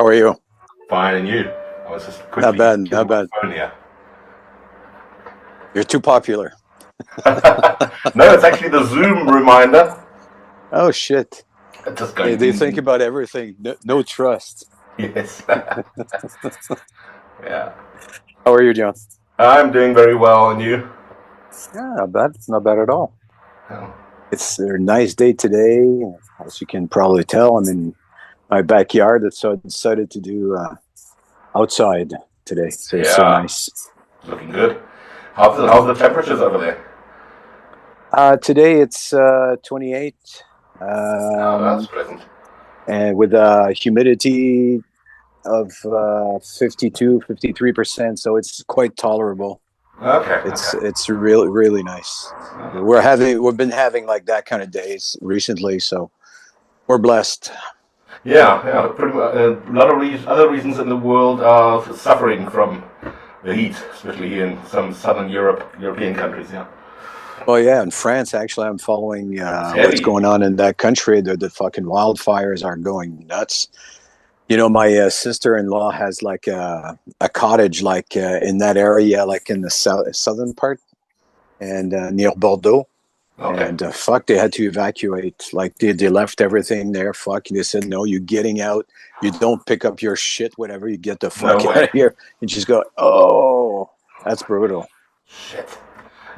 are you? Fine, and you? I was just quickly Not bad, checking not my bad. phone here. You're too popular. No, it's actually the Zoom reminder. Oh shit! It's just They, going they ding think ding. about everything. No trust. Yes. Yeah. How are you, John? I'm doing very well, and you? Yeah, not bad. Not bad at all. Oh. It's a nice day today. As you can probably tell, I'm in my backyard, so I decided to do outside today. So it's so Yeah, nice. looking good. How's the temperatures over there? Today it's 28, Oh, that's pleasant. and with humidity of 52, 53%, so it's quite tolerable. Okay, It's okay. it's really nice. We've been having like that kind of days recently, so we're blessed. Yeah. Pretty much, a lot of other regions in the world are suffering from the heat, especially here in some southern European countries. Yeah. Oh yeah, in France actually, I'm following It's what's heavy. going on in that country. The fucking wildfires are going nuts. You know, my sister-in-law has like a cottage like in that area, like in the southern part, and near Bordeaux. Okay. And fuck, they had to evacuate. Like they left everything there. Fuck, they said no, you're getting out. You don't pick up your shit, whatever. You get the No fuck out way. of here. And she's go, oh, that's brutal. Shit.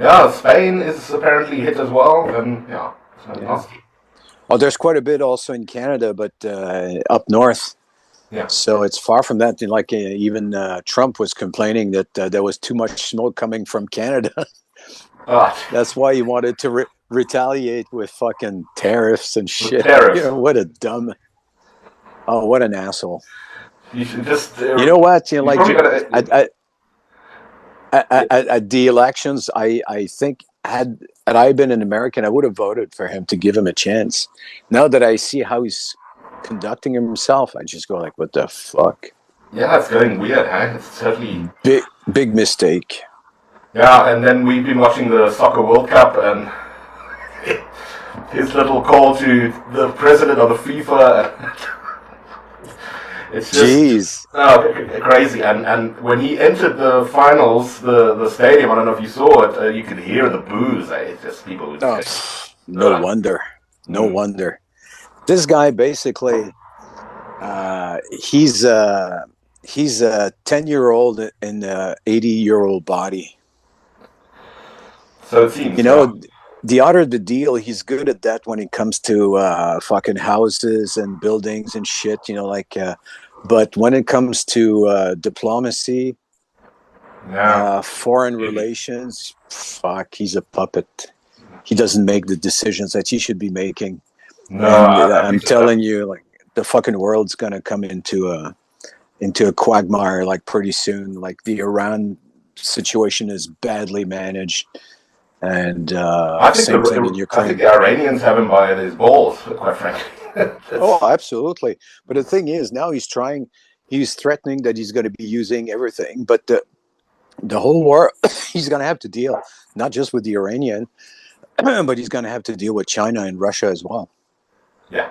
Yeah, Spain is apparently hit as well, and yeah, it's not Yeah. nasty. Oh, there's quite a bit also in Canada, but up north. Yeah. So it's far from that. Like even Trump was complaining that there was too much smoke coming from Canada. Ah, That's why he wanted to retaliate with fucking tariffs and with shit. You tariffs, know, what a dumb. Oh, what an asshole. you should just. You know what? You know, You like probably gotta. at the elections, I think had I been an American, I would have voted for him to give him a chance. Now that I see how he's conducting himself, I just go like, what the fuck? Yeah, it's going weird, huh? It's totally. Big mistake. Yeah, and then we've been watching the Soccer World Cup, and his little call to the president of the FIFA. It's just Jeez. crazy. And when he entered the finals, the stadium, I don't know if you saw it, you could hear the boos. It's just people who Oh, just. no wonder. No wonder. This guy basically, he's a 10-year-old in a 80-year-old body. So it seems. You know, the odder the deal, he's good at that when it comes to fucking houses and buildings and shit. You know, like, but when it comes to diplomacy, foreign relations, fuck, he's a puppet. He doesn't make the decisions that he should be making. No, And at I'm least telling you, like, the fucking world's gonna come into a quagmire like pretty soon. Like the Iran situation is badly managed, and I think same thing in I think Ukraine. the Iranians have him by his balls, quite frankly. Oh, absolutely. But the thing is, now he's threatening that he's going to be using everything. But the whole war, he's going to have to deal not just with the Iranian, but he's going to have to deal with China and Russia as well. Yeah.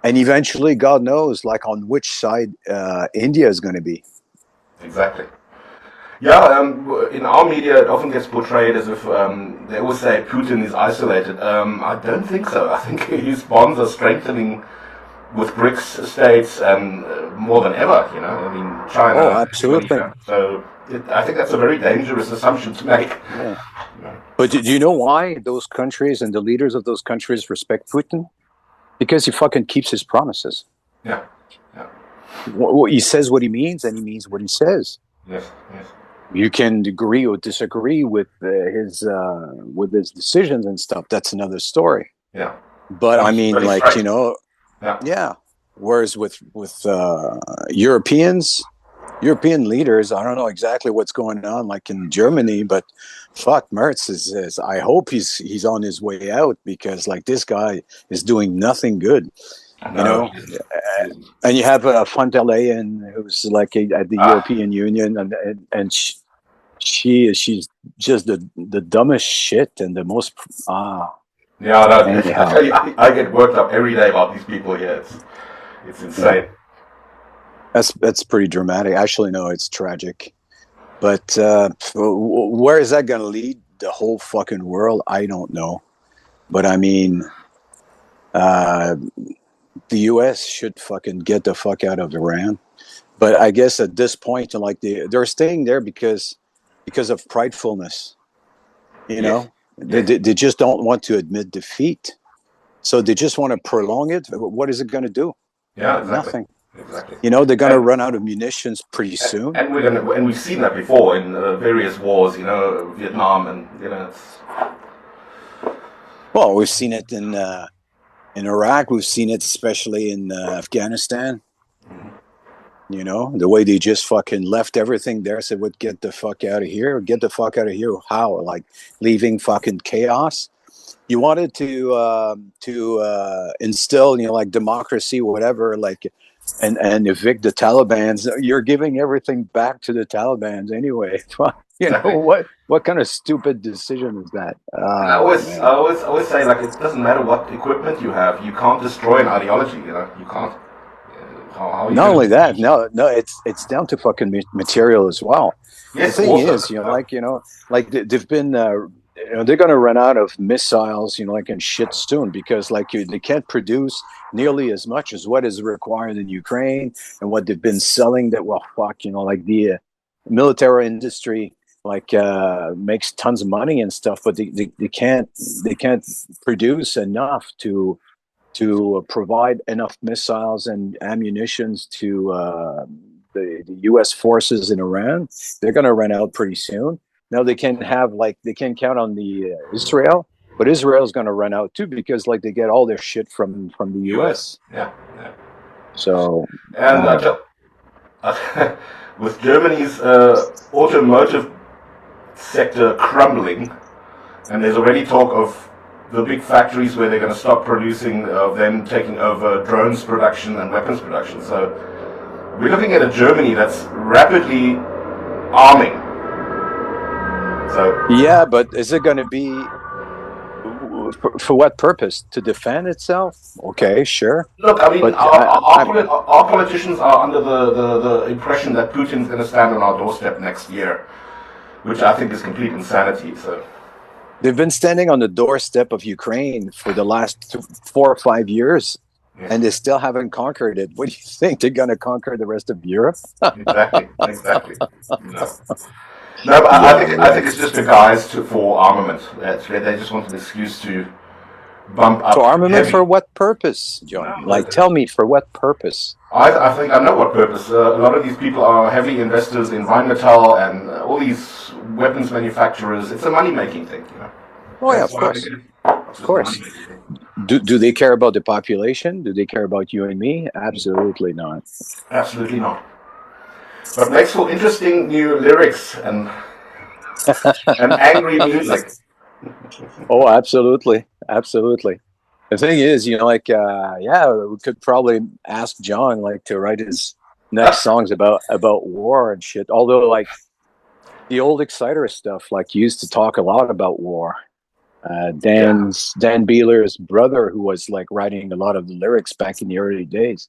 And eventually, God knows, like on which side India is going to be. Exactly. Yeah, in our media, it often gets portrayed as if they always say Putin is isolated. I don't think so. I think his bonds are strengthening with BRICS states and more than ever. You know, I mean, China. Oh, absolutely. So I think that's a very dangerous assumption to make. Yeah. But do you know why those countries and the leaders of those countries respect Putin? Because he fucking keeps his promises. Yeah. He says what he means, and he means what he says. Yes. You can agree or disagree with his decisions and stuff. That's another story. Yeah. But I mean, like, right. you know, yeah. Whereas with European leaders, I don't know exactly what's going on, like in Germany. But fuck, Merz is I hope he's on his way out, because like this guy is doing nothing good. You know, and you have von der Leyen, who's like at the European Union, and she's just the dumbest shit and the most Yeah, I get worked up every day about these people here. It's insane. That's pretty dramatic. Actually, no, it's tragic. But where is that going to lead the whole fucking world? I don't know. But I mean, uh, the U.S. should fucking get the fuck out of Iran. But I guess at this point, like they're staying there because of pridefulness. You Yes. know, Yes. they just don't want to admit defeat. So they just want to prolong it. What is it going to do? Yeah, exactly. Nothing. Exactly. You know, they're going to And run out of munitions pretty soon. and we've seen that before in various wars, Vietnam, and it's Well, we've seen it in Iraq. We've seen it especially in Afghanistan. You know, the way they just fucking left everything there, said, "Would get the fuck out of here. Get the fuck out of here." How? Like leaving fucking chaos. You wanted to instill, like democracy, whatever, like, and evict the Taliban's. You're giving everything back to the Taliban's anyway. exactly. What kind of stupid decision is that? And I Oh always, I man. always, I always say, like, it doesn't matter what equipment you have, you can't destroy an ideology. You can't. How are you Not going only to that, destroy? no, it's down to fucking material as well. The Yes, thing also. is, like they've been, they're going to run out of missiles, like and shit soon because like they can't produce nearly as much as what is required in Ukraine and what they've been selling. That well, fuck, like the military industry like makes tons of money and stuff, but they can't produce enough to provide enough missiles and ammunitions to the U.S. forces in Iran. They're going to run out pretty soon. Now they can count on the Israel, but Israel is going to run out too because like they get all their shit from the US. U.S. Yeah, yeah. So And uh, with Germany's automotive sector crumbling, and there's already talk of the big factories where they're going to stop producing, them taking over drones production and weapons production. So we're looking at a Germany that's rapidly arming. So yeah, but is it going to be for what purpose? To defend itself? Okay, sure, look, I mean, but I our politicians are under the impression that Putin's going to stand on our doorstep next year, which I think is complete insanity. So they've been standing on the doorstep of Ukraine for the last 4 or 5 years, yes, and they still haven't conquered it. What do you think they're going to conquer the rest of Europe? exactly, exactly. No. No, but Yeah, I think relax. it's just a guise for armament. They just want an excuse to bump So up armament for heavy. what purpose, John? No, Like, tell me for what purpose? I think I know what purpose. A lot of these people are heavy investors in Rheinmetall and all these weapons manufacturers. It's a money making thing. Oh yeah, That's of what I think course, it is. It's of just a money course. making thing. Do they care about the population? Do they care about you and me? Absolutely not. Absolutely not. But makes for interesting new lyrics and angry music. Oh, absolutely, absolutely. The thing is, like, yeah, we could probably ask John like to write his next songs about war and shit. Although, like the old Exciter stuff, like used to talk a lot about war. Yeah. Dan Beeler's brother, who was like writing a lot of the lyrics back in the early days.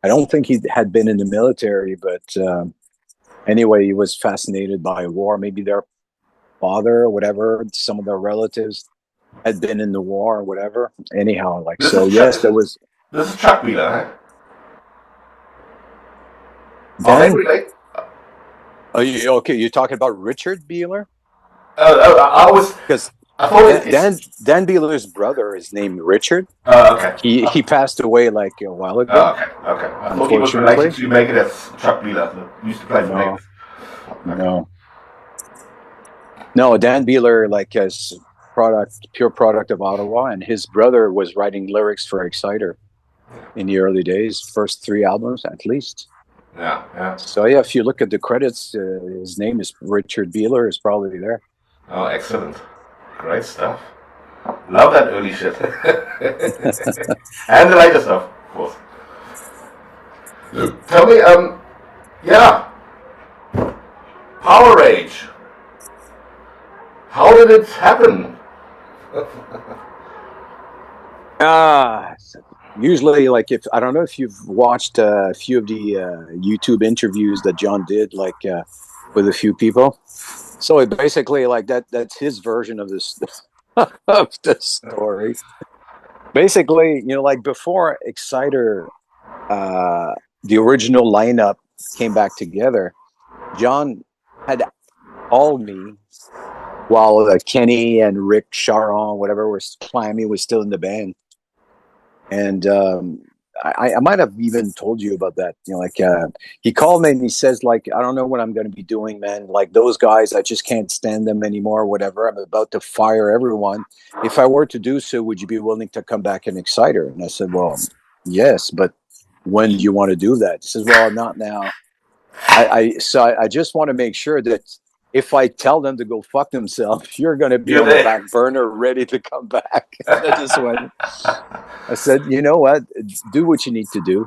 I don't think he had been in the military, but anyway, he was fascinated by war. Maybe their father or whatever, some of their relatives had been in the war or whatever. Anyhow, like This so, is Chuck, yes, there was this is Chuck Wheeler. Huh? Are they Dan. related? Okay, you're talking about Richard Beeler because I thought Dan, it's. Dan Beeler's brother is named Richard. Okay. He passed away like a while ago, Okay. Okay. I thought he was related unfortunately. to Megadeth's Chuck Wheeler, who used to play for No, Megadeth. Okay. no, no. Dan Beeler, like, as pure product of Ottawa, and his brother was writing lyrics for Exciter in the early days, first three albums at least. Yeah. Yeah. So yeah, if you look at the credits, his name is Richard Beeler is probably there. Oh, excellent. Great stuff. Love that early shit. And the later stuff, of course. Tell me, yeah, Power Rage. How did it happen? Ah, usually, like, if I don't know if you've watched a few of the YouTube interviews that John did, like with a few people. So it basically like that's his version of this of the story. Basically, like before Exciter, uh, the original lineup came back together. John had called me while Kenny and Rick Sharon, whatever, was Clammy was still in the band, and I might have even told you about that. Like he called me and he says, like, I don't know what I'm going to be doing, man. Like those guys, I just can't stand them anymore. Whatever, I'm about to fire everyone. If I were to do so, would you be willing to come back and Exciter? And I said, well, yes, but when do you want to do that? He says, well, not now. I just want to make sure that if I tell them to go fuck themselves, you're going to be You're on the there. back burner, ready to come back. And I just went. I said, you know what? Do what you need to do,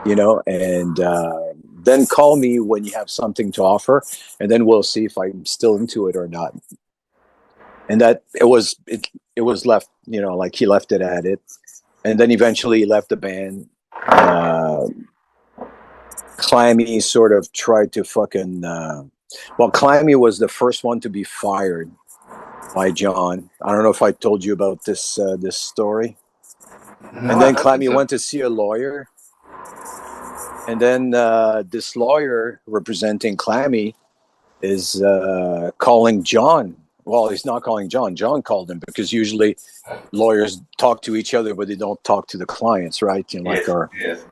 and then call me when you have something to offer, and then we'll see if I'm still into it or not. And that it was left, like he left it at it, and then eventually he left the band. Uh, Climby sort of tried to fucking. Well, Climby was the first one to be fired by John. I don't know if I told you about this story. No, And I then don't think Climby so. went to see a lawyer, and then this lawyer representing Clammy is calling John. Well, he's not calling John. John called him because usually lawyers talk to each other, but they don't talk to the clients, right? Like Yes, our. yes.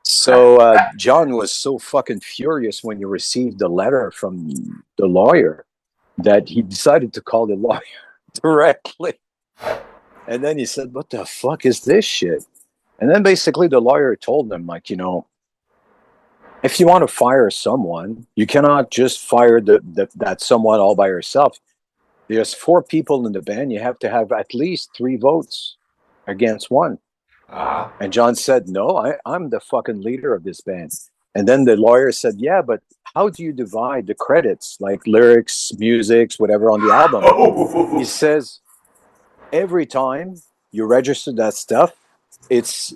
So John was so fucking furious when he received the letter from the lawyer that he decided to call the lawyer directly. And then he said, "What the fuck is this shit?" And then basically the lawyer told him, like, if you want to fire someone, you cannot just fire that someone all by yourself. There's four people in the band. You have to have at least three votes against one. Uh-huh. And John said, no, I'm the fucking leader of this band. And then the lawyer said, yeah, but how do you divide the credits, like lyrics, musics, whatever on the album? He Oh, says, every time you register that stuff, it's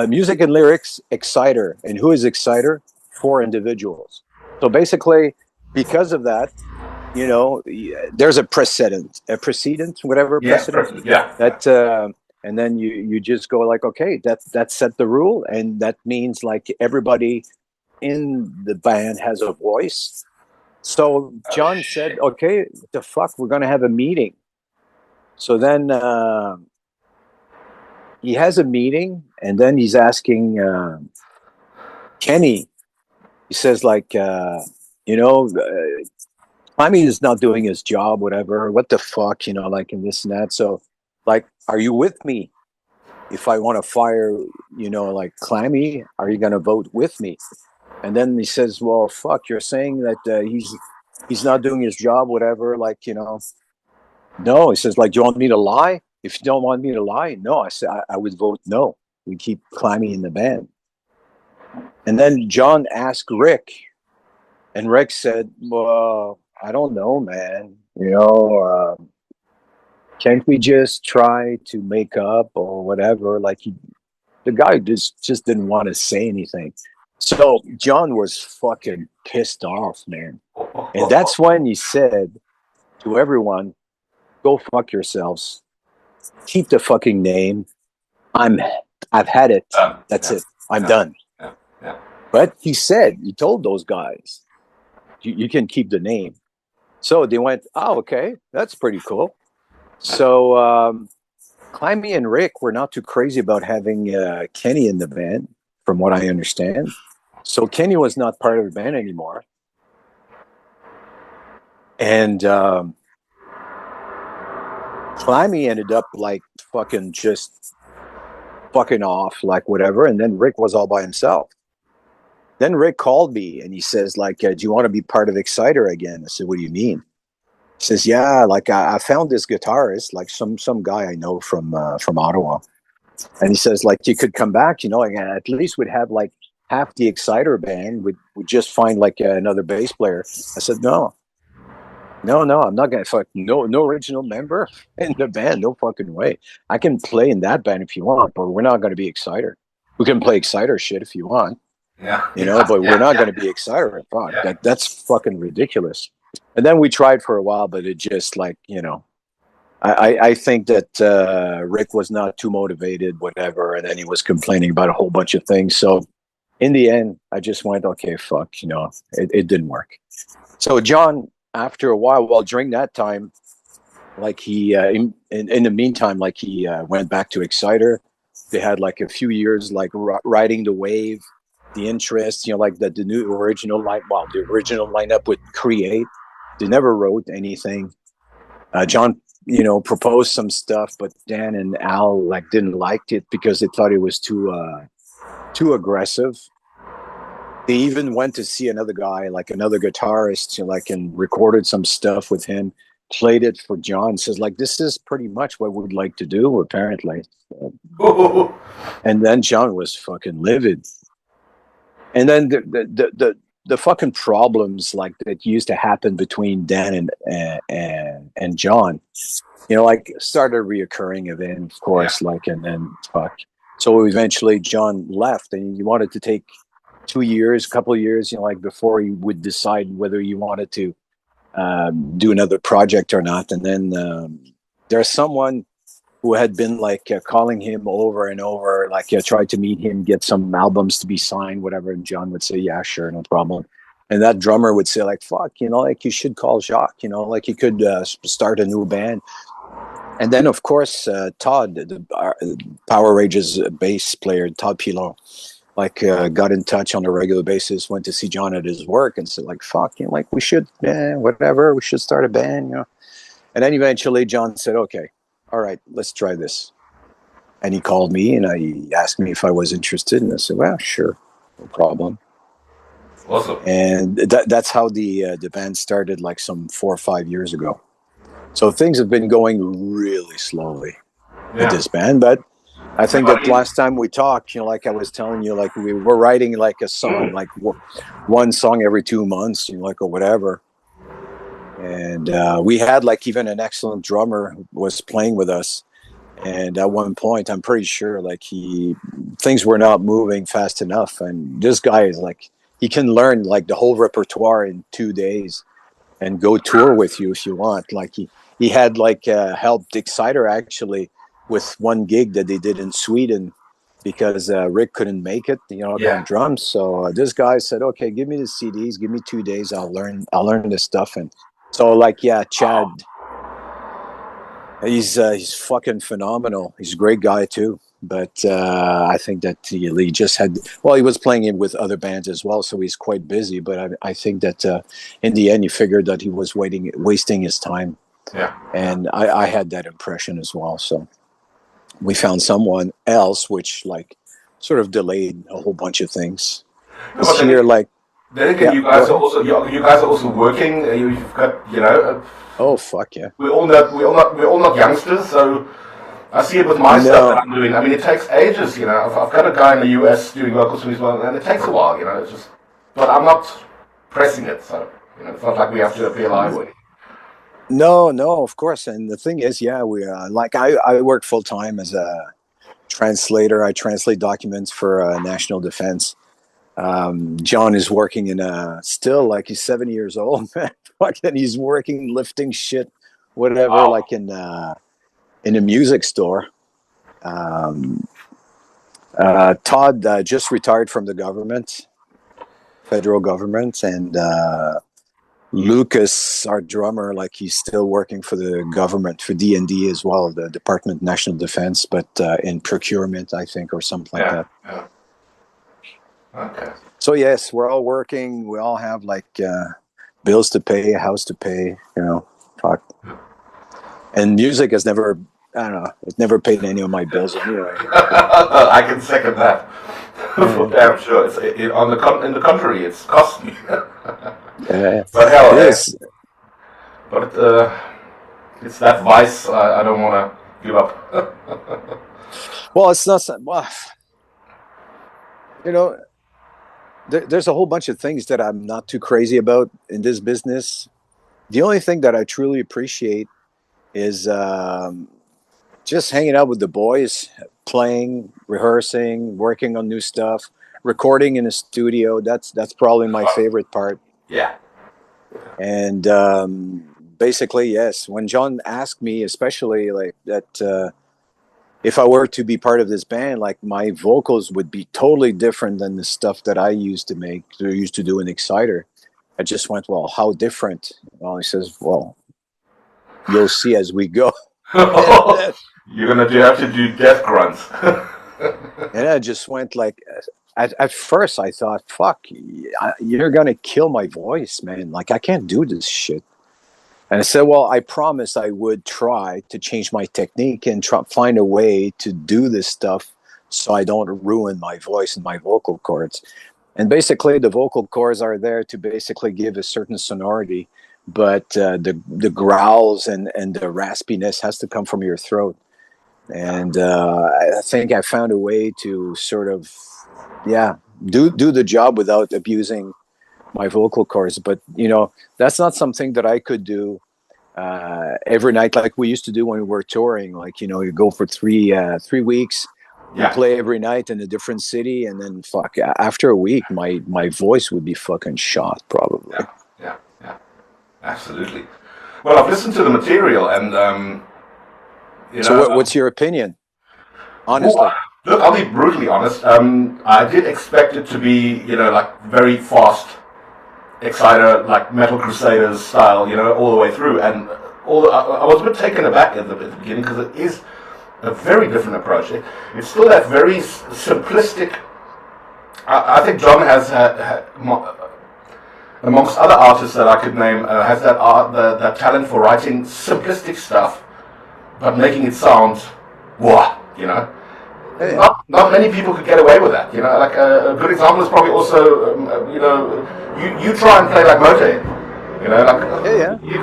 music and lyrics, Exciter. And who is Exciter? Four individuals. So basically, because of that, there's a precedent, whatever yeah, precedent yeah, yeah. that, and then you just go like, okay, that set the rule, and that means like everybody in the band has a voice. So Oh John said, shit. okay, what the fuck, we're gonna have a meeting. So then he has a meeting, and then he's asking Kenny. He says like, you know. I mean, he's not doing his job, whatever. What the fuck, like, and this and that. So, like, are you with me? If I want to fire, like Clammy, are you going to vote with me? And then he says, well, fuck, you're saying that he's not doing his job, whatever. Like, no, he says, like, do you want me to lie? If you don't want me to lie, no, I said, I would vote no. We keep Clammy in the band. And then John asked Rick, and Rick said, well, I don't know, man. Can't we just try to make up or whatever? Like the guy just didn't want to say anything. So John was fucking pissed off, man. And that's when he said to everyone, "Go fuck yourselves. Keep the fucking name. I'm I've had it. That's Yeah, it. I'm yeah, done." yeah, yeah. But he told those guys, you can keep the name. So they went, "Oh, okay, that's pretty cool." So Climby and Rick were not too crazy about having Kenny in the band, from what I understand. So Kenny was not part of the band anymore. And Climby ended up like fucking just fucking off, like whatever. And then Rick was all by himself. Then Rick called me and he says, like, do you want to be part of Exciter again? I said, what do you mean? He says, yeah, like I found this guitarist, like some guy I know from Ottawa. And he says, like, you could come back, and at least we'd have like half the Exciter band would just find like another bass player. I said, no. No, I'm not gonna fuck no original member in the band. No fucking way. I can play in that band if you want, but we're not gonna be Exciter. We can play Exciter shit if you want, Yeah, you know, yeah, but we're yeah, not yeah, gonna be Exciter. Fuck, yeah. that's fucking ridiculous. And then we tried for a while, but it just like, I think that Rick was not too motivated, whatever, and then he was complaining about a whole bunch of things. So in the end, I just went, okay, fuck, it didn't work. So John, after a while, well, during that time, like he in the meantime, like he went back to Exciter. They had like a few years like riding the wave, the interest, like the new original line. Wow, the original lineup would create. They never wrote anything. John, proposed some stuff, but Dan and Al like didn't like it because they thought it was too aggressive. They even went to see another guy, like another guitarist, like and recorded some stuff with him, played it for John. Says like, this is pretty much what we'd like to do, apparently. And then John was fucking livid. And then the fucking problems like that used to happen between Dan and John, like started reoccurring again, of Yeah. course, like, and then fuck. So eventually John left and he wanted to take 2 years, a couple of years, like before he would decide whether he wanted to do another project or not. And then there's someone who had been like calling him over and over, like tried to meet him, get some albums to be signed, whatever. And John would say, "Yeah, sure, no problem." And that drummer would say, like, "Fuck, like you should call Jacques, like you could start a new band." And then, of course, Todd, the Power Rage's bass player, Todd Pilon, like got in touch on a regular basis, went to see John at his work and said, like, fuck, like we should, whatever, we should start a band. And then eventually John said, okay, all right, let's try this. And he called me and he asked me if I was interested. And I said, well, sure, no problem. Awesome. And that's how the band started like some 4 or 5 years ago. So things have been going really slowly with Yeah. this band, but I Yeah, think I that mean, last time we talked, like I was telling you, like we were writing like a song, mm, like one song every 2 months, like or whatever. And we had like even an excellent drummer who was playing with us. And at one point, I'm pretty sure like things were not moving fast enough. And this guy is like, he can learn like the whole repertoire in 2 days and go tour with you if you want. Like he had like helped Exciter actually with one gig that they did in Sweden because Rick couldn't make it, on yeah. drums. So this guy said, "Okay, give me the CDs, give me 2 days, I'll learn this stuff." And so like yeah, Wow. Chad, he's fucking phenomenal. He's a great guy too. But I think that he just had, well, he was playing it with other bands as well, so he's quite busy. But I think that in the end, he figured that he was wasting his time, Yeah. Yeah. and I had that impression as well. So we found someone else, which like sort of delayed a whole bunch of things. No, Because but here, like, then again, yeah, you go guys are ahead. also you guys are also working. You've got Oh fuck yeah, we're all not youngsters, so I see it with my stuff that no, I'm doing. I mean, it takes ages. I've got a guy in the US doing vocals for me as well, and it takes a while. It's just, but I'm not pressing it, so it's not like we have to appear live or anything. no, of course. And the thing is, yeah, we like I work full time as a translator. I translate documents for national defense. John is working in still like he's 70 years old, man. Fucking he's working lifting shit, whatever, Wow. like in a music store. Um, Todd just retired from the government, federal government, and Lucas, our drummer, like he's still working for the government for DND as well, the Department of National Defense, but in procurement, I think, or something like Yeah. that. Yeah. Okay. So yes, we're all working. We all have like bills to pay, a house to pay. Fuck. And music has never, I don't know, it's never paid any of my bills anyway. I can second that for Yeah, damn sure. In the contrary, it's costly. yeah, But hell, it is. but it's that vice I don't want to give up. Well, it's not. Well, you know, there's a whole bunch of things that I'm not too crazy about in this business. the only thing that I truly appreciate is just hanging out with the boys, playing, rehearsing, working on new stuff, recording in a studio. That's probably my favorite part. Yeah. And basically, yes, when John asked me, especially like that, if I were to be part of this band, like my vocals would be totally different than the stuff that I used to make, or used to do in Exciter. I just went, well, how different? Well, he says, well, you'll see as we go. and, You're gonna have to do death grunts. and I just went like, at first I thought, fuck, you're going to kill my voice, man. Like, I can't do this shit. And I said, well, I promised I would try to change my technique and find a way to do this stuff so I don't ruin my voice and my vocal cords. And basically, the vocal cords are there to basically give a certain sonority, but the growls and the raspiness has to come from your throat. And I think I found a way to sort of, yeah, do the job without abusing my vocal cords. But that's not something that I could do every night like we used to do when we were touring. Like you go for 3 weeks, you Yeah. play every night in a different city, and then fuck, after a week, my voice would be fucking shot probably. Yeah. Yeah. Yeah. Absolutely. Well, I've listened to the material, and So what's your opinion, well, honestly? look, I'll be brutally honest. I did expect it to be, like very fast, Exciter, like Metal Crusaders style, all the way through. And I was a bit taken aback at the beginning because it is a very different approach. It's still that very simplistic. I think John has amongst other artists that I could name, has that talent for writing simplistic stuff, but making it sound, wah, Yeah, Not many people could get away with that. Like a good example is probably also, you try and play like Motorhead. Like yeah. you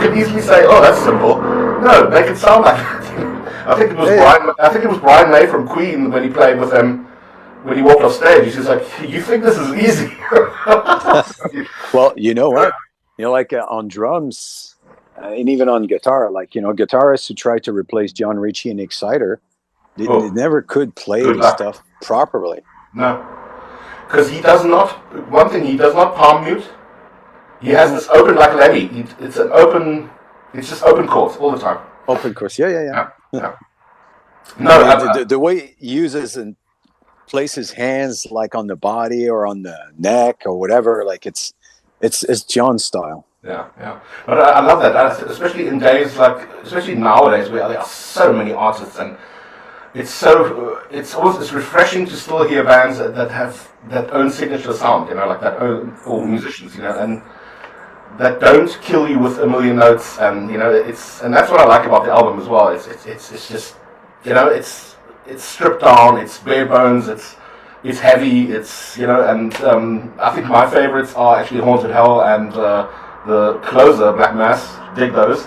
could easily say, oh, that's simple. No, make it sound like that. I think it was Brian. I think it was Brian May from Queen when he played with them. When he walked off stage, he's just like, "You think this is easy?" Well, you know what? Like on drums and even on guitar, like guitarists who try to replace John Ritchie in Exciter, they never could play Good this luck. stuff properly. No, because he does not. One thing, he does not palm mute. He has this open like Lemmy. It's an open. It's just open chords all the time. Open course, yeah. Yeah. I No, mean, the way he uses and places hands like on the body or on the neck or whatever, like it's John's style. yeah. But I love that, especially in days like, especially nowadays where there are so many artists, and it's refreshing to still hear bands that have that own signature sound, like that own, or musicians, and that don't kill you with a million notes, and and that's what I like about the album as well. It's just, it's stripped down, it's bare bones, it's heavy, and I think my favorites are actually Haunted Hell and the closer, Black Mass. Dig those.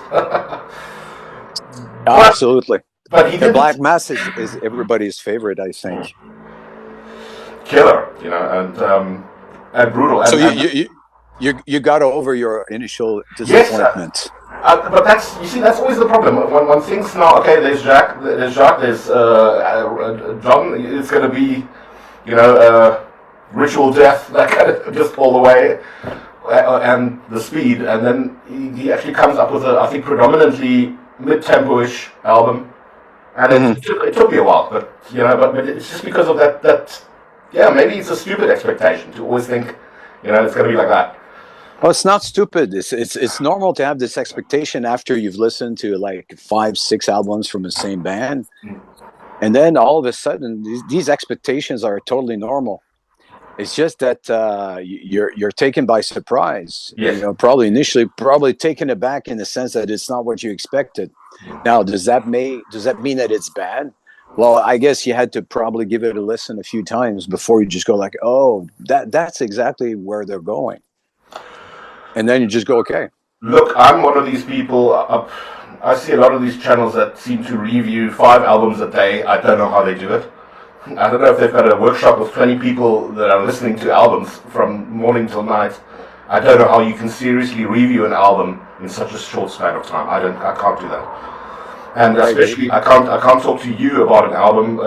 Absolutely. But he The did Black Mass is everybody's favorite, I think. killer, and brutal. So And you got over your initial yes, disappointment. but that's always the problem. When one thinks now, okay, there's Jacques, there's John. It's going to be, ritual death, that kind of, just all the way, and the speed, and then he actually comes up with I think predominantly mid-tempo-ish album, and it took me a while, but but it's just because of that. Yeah, maybe it's a stupid expectation to always think, it's going to be like that. Oh, it's not stupid. It's normal to have this expectation after you've listened to like 5-6 albums from the same band, and then all of a sudden these expectations are totally normal. It's just that you're taken by surprise. Yes. Probably initially, probably taken aback in the sense that it's not what you expected. Now, does that mean that it's bad? Well, I guess you had to probably give it a listen a few times before you just go like, oh, that's exactly where they're going. And then you just go, okay. Look, I'm one of these people. I see a lot of these channels that seem to review 5 albums a day. I don't know how they do it. I don't know if they've got a workshop with 20 people that are listening to albums from morning till night. I don't know how you can seriously review an album in such a short span of time. I can't do that. And especially, I can't talk to you about an album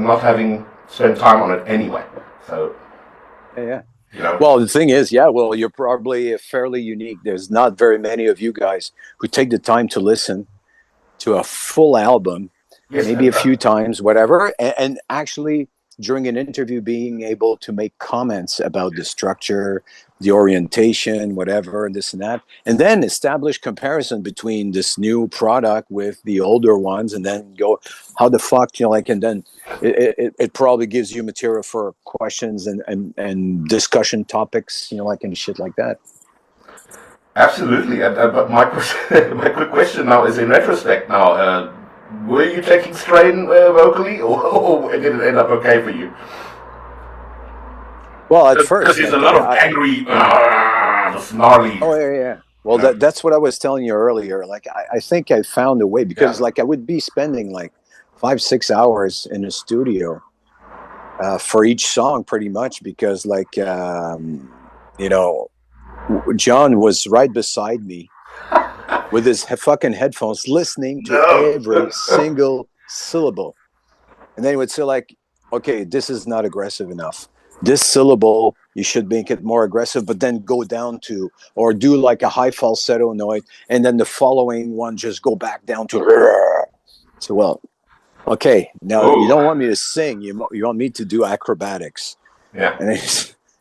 not having spent time on it anyway. So, Yeah. you know. Well, the thing is, yeah, well, you're probably fairly unique. There's not very many of you guys who take the time to listen to a full album, Yes, maybe a few times, whatever, and actually during an interview being able to make comments about the structure, the orientation, whatever, and this and that, and then establish comparison between this new product with the older ones, and then go, how the fuck, like, and then it probably gives you material for questions and discussion topics, like, and shit like that. Absolutely. But my my quick question now is, in retrospect, now, were you taking strain vocally, or did it end up okay for you? Well, at first, Because there's a lot of angry, snarly. Oh yeah. Well, that's what I was telling you earlier. Like, I think I found a way, because like I would be spending like 5-6 hours in a studio for each song, pretty much, because like John was right beside me with his fucking headphones, listening to every single syllable, and then he would say like, "Okay, this is not aggressive enough. This syllable, you should make it more aggressive, but then go down to, or do like a high falsetto note, and then the following one just go back down to." So, well, okay, now you don't want me to sing, you want me to do acrobatics. Yeah. And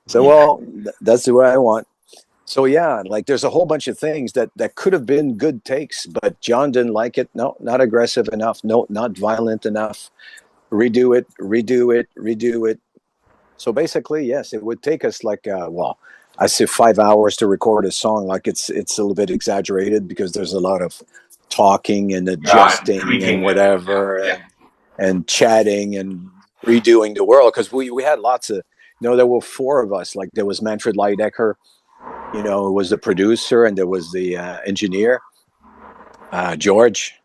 so, well, that's the way I want. So yeah, like there's a whole bunch of things that could have been good takes, but John didn't like it. No, not aggressive enough. No, not violent enough. Redo it. So basically, yes, it would take us like, I say 5 hours to record a song. Like it's a little bit exaggerated, because there's a lot of talking and adjusting and whatever, and chatting and redoing the world. Because we had lots of, there were 4 of us. Like there was Manfred Leidecker, was the producer, and there was the engineer, George.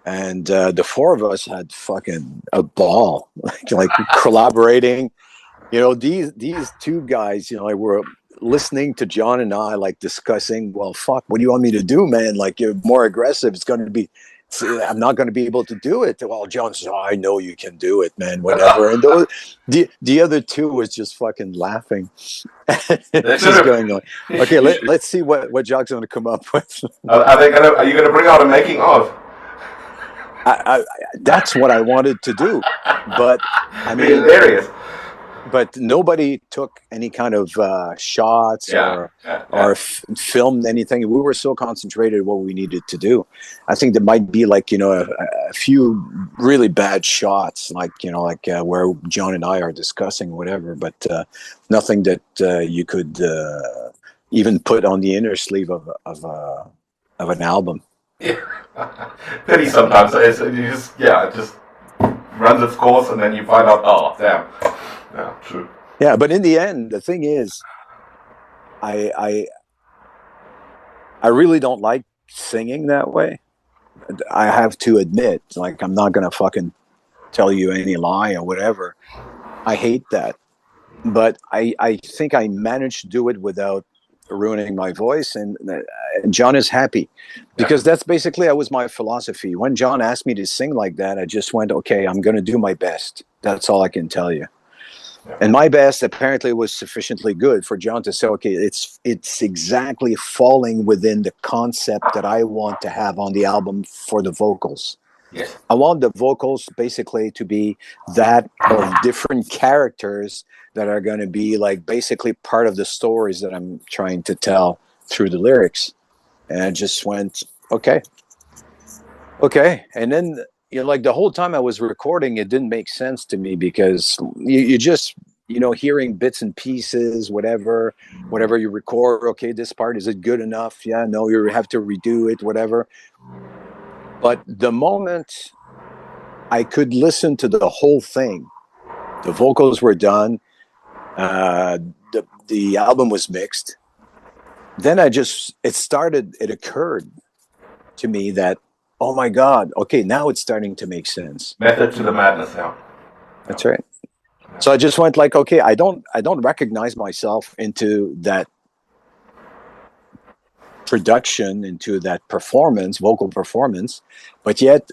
And the 4 of us had fucking a ball, like collaborating. These 2 guys, like, were listening to John and I, like, discussing, well, fuck, what do you want me to do, man? Like, you're more aggressive. I'm not going to be able to do it. Well, John says, I know you can do it, man, whatever. And the other 2 was just fucking laughing. Just going on. Okay, let's see what Jacques going to come up with. Are you going to bring out a making of? That's what I wanted to do, but I mean, hilarious. But nobody took any kind of shots or filmed anything. We were so concentrated what we needed to do. I think there might be like, a few really bad shots, like, where John and I are discussing whatever, but nothing that you could even put on the inner sleeve of an album. Yeah. Pity sometimes. It just runs its course, and then you find out, oh, damn. Yeah, true. Yeah, but in the end, the thing is, I really don't like singing that way. I have to admit, like, I'm not gonna fucking tell you any lie or whatever. I hate that, but I think I managed to do it without ruining my voice, and John is happy, because that's basically, that was my philosophy. When John asked me to sing like that, I just went, okay, I'm going to do my best. That's all I can tell you. And my best apparently was sufficiently good for John to say, okay, it's exactly falling within the concept that I want to have on the album for the vocals. Yes. I want the vocals basically to be that of different characters that are going to be like basically part of the stories that I'm trying to tell through the lyrics. And I just went, okay. And then, like the whole time I was recording, it didn't make sense to me, because you just, hearing bits and pieces, whatever you record. Okay, this part, is it good enough? Yeah, no, you have to redo it, whatever. But the moment I could listen to the whole thing, the vocals were done, the album was mixed, then it occurred to me that, oh my God, okay, now it's starting to make sense. Method to the madness now. That's right. So I just went like, okay, I don't recognize myself into that production, into that performance, vocal performance, but yet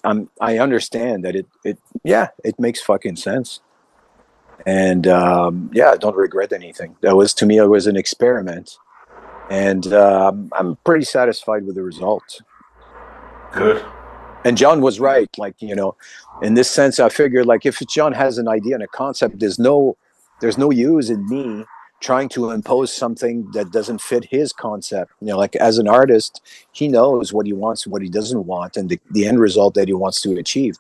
I understand that it makes fucking sense. And I don't regret anything. That was, to me, it was an experiment, and I'm pretty satisfied with the result. Good. And John was right. Like, in this sense, I figured, like, if John has an idea and a concept, there's no use in me trying to impose something that doesn't fit his concept. Like, as an artist, he knows what he wants, what he doesn't want, and the end result that he wants to achieve.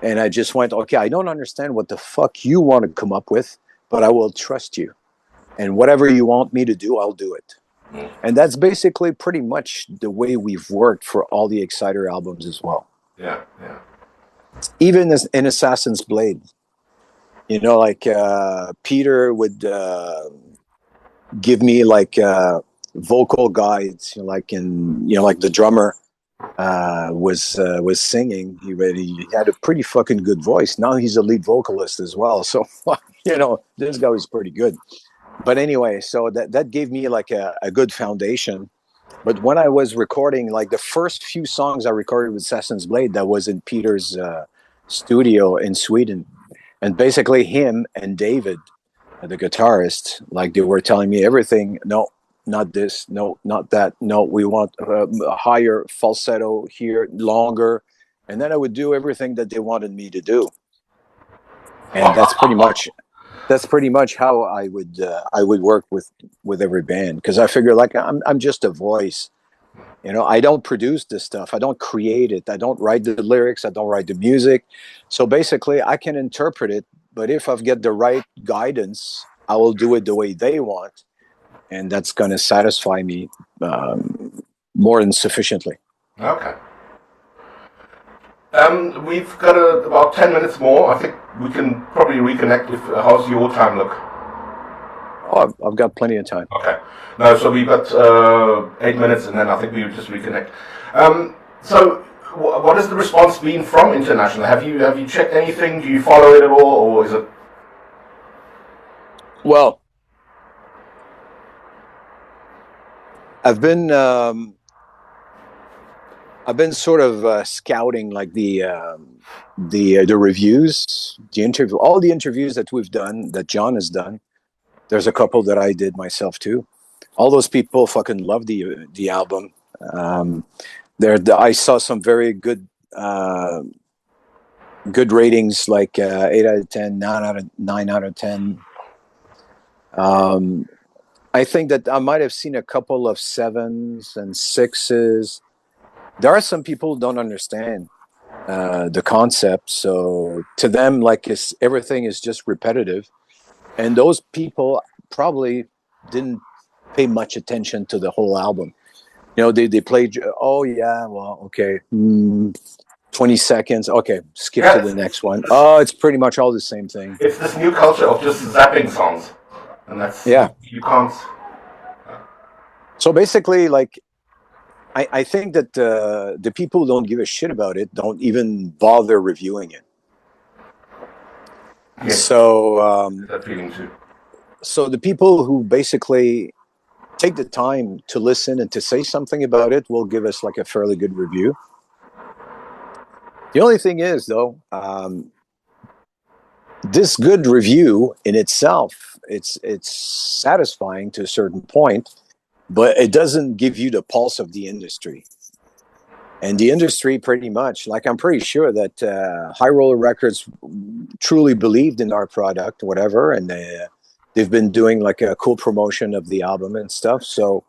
And I just went, okay, I don't understand what the fuck you want to come up with, but I will trust you. And whatever you want me to do, I'll do it. And that's basically pretty much the way we've worked for all the Exciter albums as well. Yeah. Even in Assassin's Blade, like Peter would give me like vocal guides, like the drummer was singing. He had a pretty fucking good voice. Now he's a lead vocalist as well. So, this guy was pretty good. But anyway, so that gave me like a good foundation. But when I was recording, like the first few songs I recorded with Assassin's Blade, that was in Peter's studio in Sweden. And basically him and David, the guitarist, like they were telling me everything. No, not this. No, not that. No, we want a higher falsetto here, longer. And then I would do everything that they wanted me to do. And that's pretty much how I would work with every band, because I figure, like, I'm just a voice. I don't produce this stuff. I don't create it. I don't write the lyrics. I don't write the music. So basically, I can interpret it. But if I've got the right guidance, I will do it the way they want, and that's going to satisfy me more than sufficiently. Okay. We've got about 10 minutes more. I think we can probably reconnect with how's your time look? Oh, I've got plenty of time. Okay. No, so we've got 8 minutes, and then I think we would just reconnect. So, what has the response been from international? Have you checked anything? Do you follow it at all, or is it? Well, I've been sort of scouting, like the reviews, all the interviews that we've done, that John has done. There's a couple that I did myself too. All those people fucking love the album. I saw some very good ratings, like 8 out of 10, 9 out of 10. I think that I might have seen a couple of 7s and 6s. There are some people who don't understand the concept, so to them, like, everything is just repetitive, and those people probably didn't pay much attention to the whole album. They played, oh yeah, well, okay, 20 seconds, okay, skip to the next one. Oh, it's pretty much all the same thing. It's this new culture of just zapping songs, and that's, you can't. So basically, like, I think that the people who don't give a shit about it don't even bother reviewing it. Yes. So that feeling too. So the people who basically take the time to listen and to say something about it will give us like a fairly good review. The only thing is, though, this good review in itself, it's satisfying to a certain point, but it doesn't give you the pulse of the industry. And the industry, pretty much, like, I'm pretty sure that High Roller Records truly believed in our product, whatever, and they've been doing like a cool promotion of the album and stuff. So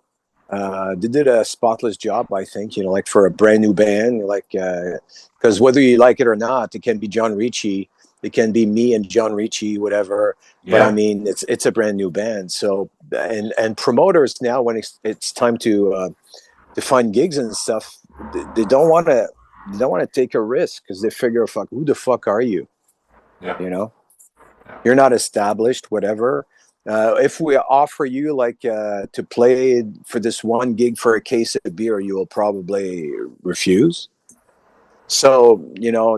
they did a spotless job, I think, like, for a brand new band, like, because whether you like it or not, it can be John Ricci, it can be me and John Ricci, whatever. Yeah. But I mean, it's a brand new band. So and promoters now, when it's time to find gigs and stuff, they don't want to take a risk, because they figure, fuck, who the fuck are you? Yeah. You're not established, whatever. If we offer you, like, to play for this one gig for a case of beer, you will probably refuse. So,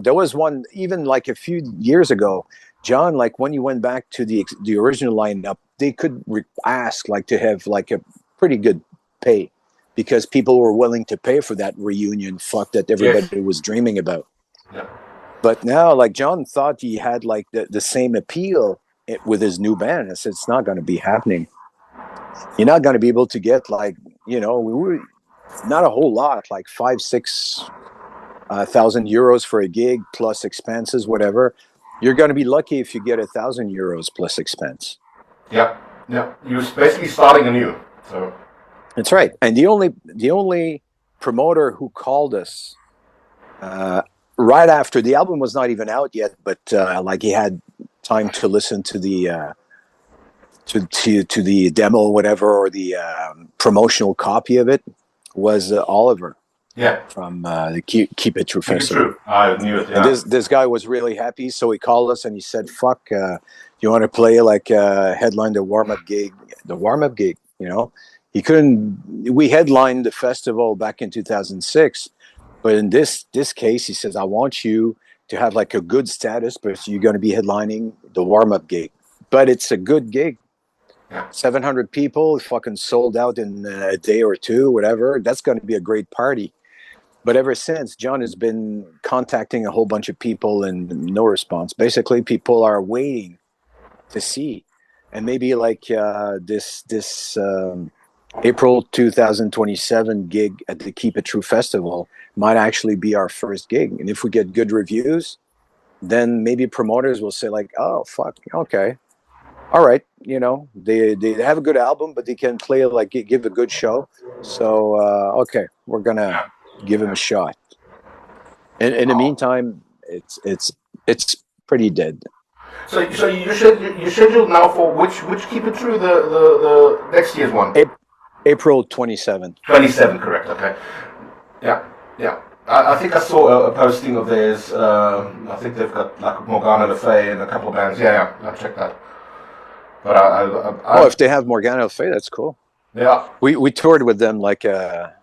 there was one, even like a few years ago, John, like, when you went back to the original lineup, they could ask, like, to have like a pretty good pay. because people were willing to pay for that reunion fuck that everybody was dreaming about. Yeah. But now, like, John thought he had like the same appeal with his new band. I said, it's not going to be happening. You're not going to be able to get like, not a whole lot, like 5,000-6,000 euros for a gig plus expenses, whatever. You're going to be lucky if you get 1,000 euros plus expense. Yeah, yeah. You're basically starting anew. So that's right. And the only promoter who called us right after the album was not even out yet, but like he had time to listen to the to the demo, or whatever, or the promotional copy of it, was Oliver. Yeah. From the Keep It True Festival. True. I knew it. Yeah. And this guy was really happy, so he called us and he said, "Fuck, you want to play like headline the warm up gig? The warm up gig, He couldn't. We headlined the festival back in 2006, but in this case, he says, "I want you to have like a good status, but you're going to be headlining the warm up gig. But it's a good gig." Yeah. 700 people, fucking sold out in a day or two, whatever. That's going to be a great party. But ever since, John has been contacting a whole bunch of people and no response. Basically, people are waiting to see. And maybe like this April 2027 gig at the Keep It True Festival might actually be our first gig. And if we get good reviews, then maybe promoters will say like, oh, fuck, okay. All right, they have a good album, but they can play like give a good show. So okay, we're gonna give him a shot. And in the meantime, it's pretty dead. So you scheduled now for which Keep It True, the next year's one? April 27th. 27, correct? Okay. Yeah. I think I saw a posting of theirs. I think they've got like Morgana Le Fay and a couple of bands. Yeah, I'll check that. But if they have Morgana Le Fay, that's cool. Yeah. We toured with them like a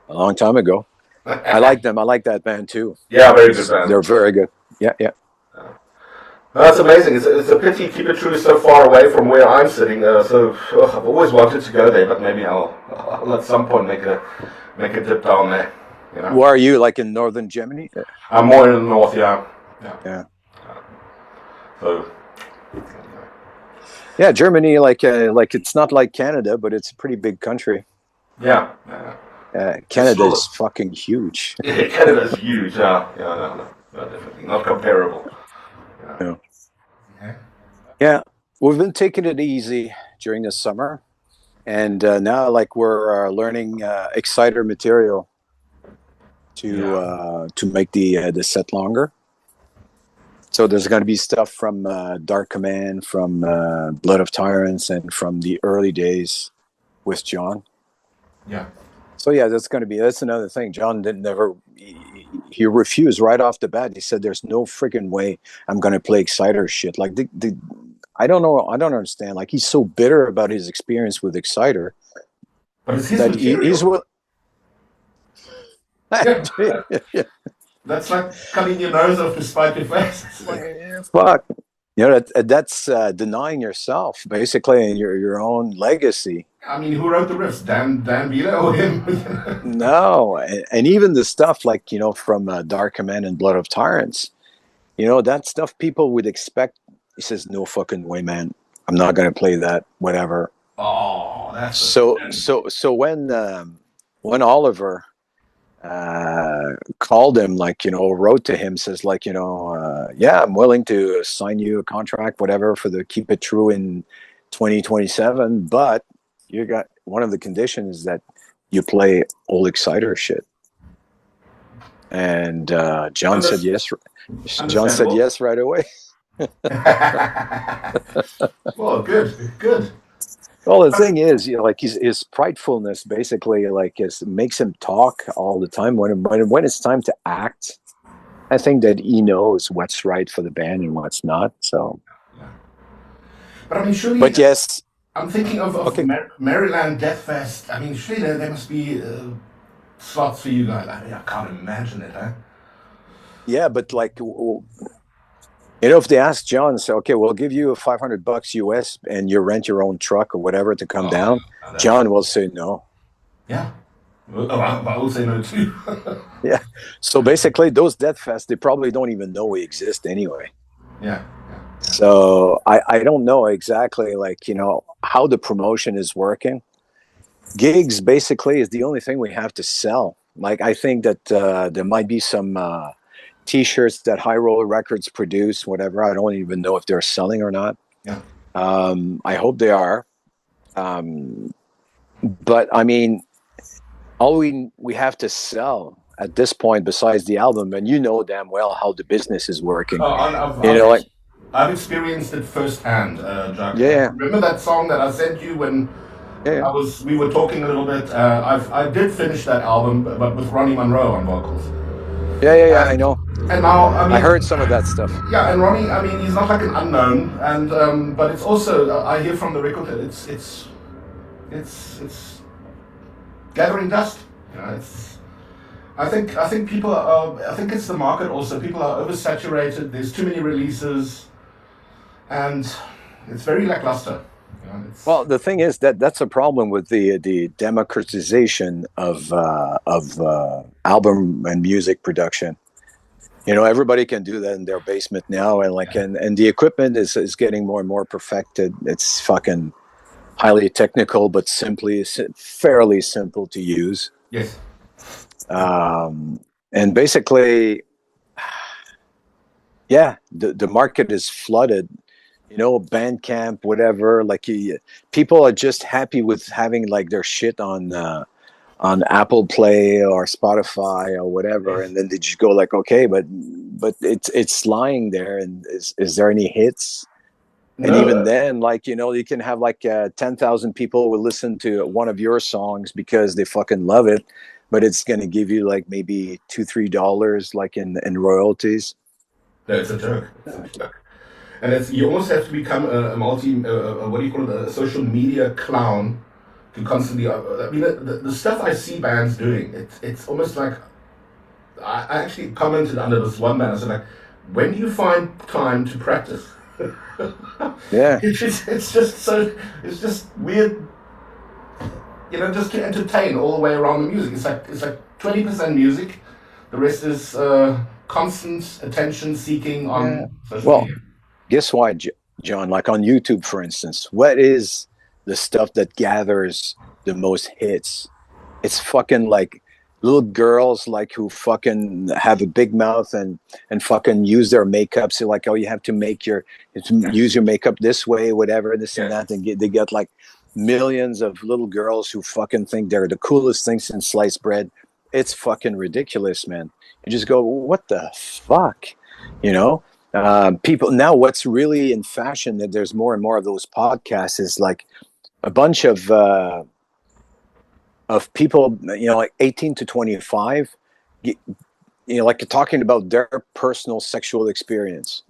long time ago. I like them. I like that band too. Yeah, very good band. They're very good. Yeah. That's amazing. It's a pity Keep It True is so far away from where I'm sitting. So I've always wanted to go there, but maybe I'll at some point make a dip down there. Where are you? Like in northern Germany? I'm more in the north. Yeah. So. Yeah, Germany, like it's not like Canada, but it's a pretty big country. Yeah. Canada is fucking huge. Yeah, Canada is huge. No, definitely not comparable. Yeah. Yeah, we've been taking it easy during the summer, and now like we're learning exciter material to make the set longer. So there's going to be stuff from Dark Command, from Blood of Tyrants, and from the early days with John. Yeah. So yeah, that's another thing. John he refused right off the bat. He said, "There's no freaking way I'm going to play Exciter shit." Like I don't know. I don't understand. Like he's so bitter about his experience with Exciter. But it's his he's will. Yeah. That's like cutting your nose off to spite your face. Fuck. That's denying yourself, basically, and your own legacy. I mean, who wrote the riffs? Dan Wheeler or him? No, and even the stuff like from Dark Command and Blood of Tyrants, that stuff people would expect. He says, "No fucking way, man. I'm not gonna play that. Whatever." Oh, that's so when Oliver called him, wrote to him, says yeah, I'm willing to sign you a contract, whatever, for the Keep It True in 2027, but you got one of the conditions that you play old Exciter shit. And John said yes. John said yes right away. Well, good. Well, the thing is, his pridefulness basically makes him talk all the time. When it's time to act, I think that he knows what's right for the band and what's not. So, but I mean, surely. But yes, I'm thinking of Maryland Death Fest. I mean, surely there must be slots for you guys. I can't imagine it, huh? Yeah, but if they ask John, say, okay, we'll give you $500 US and you rent your own truck or whatever to come down, John will say no. Yeah. Oh, I would say no too. Yeah. So basically, those death fests, they probably don't even know we exist anyway. Yeah, yeah, yeah. So I don't know exactly, like, how the promotion is working. Gigs basically is the only thing we have to sell. Like, I think that there might be some t-shirts that High Roller Records produce, whatever. I don't even know if they're selling or not. Yeah. I hope they are. Um, but I mean, all we have to sell at this point, besides the album, and you know damn well how the business is working. Oh, Like, I've experienced it firsthand, Jacques. yeah, Remember that song that I sent you when yeah, yeah, we were talking a little bit. I did finish that album, but with Ronnie Monroe on vocals. yeah, yeah, yeah. I And know. and now, I I mean, heard some of that stuff. yeah, and Ronnie, I mean, he's not like an unknown, and but it's also I hear from the record that it's gathering dust. You know, it's I think people are I think it's the market also. People are oversaturated. There's too many releases, and it's very lackluster. You know, it's Well, the thing is that that's a problem with the democratization of album and music production. Everybody can do that in their basement now, and like, and the equipment is getting more and more perfected. It's fucking highly technical, but fairly simple to use. yes. Um, and basically, yeah, the market is flooded. Bandcamp, whatever. Like, people are just happy with having like their shit on Apple Play or Spotify or whatever, Yes. and then they just go like, okay, but it's lying there, and is there any hits? And No. even then, like, you can have like 10,000 people will listen to one of your songs because they fucking love it, but it's gonna give you like maybe $2-3 like in royalties. No, it's a joke. It's a joke. And it's you almost have to become a multi what do you call it, a social media clown to constantly. I mean, the stuff I see bands doing, it's almost like I actually commented under this one band. I said like, when do you find time to practice? Yeah. It's just so it's just weird, you know, just to entertain all the way around the music. It's like 20% music, the rest is constant attention seeking Yeah. on social Well, media. guess what, John? Like on YouTube, for instance, what is the stuff that gathers the most hits? It's fucking like little girls like who fucking have a big mouth and fucking use their makeup. So like, oh, you have to use your makeup this way, whatever, this and Yes. that. And they get like millions of little girls who fucking think they're the coolest thing since sliced bread. It's fucking ridiculous, man. You just go, what the fuck, you know? People now, what's really in fashion that there's more and more of those podcasts is like a bunch of people, like 18 to 25, like talking about their personal sexual experience.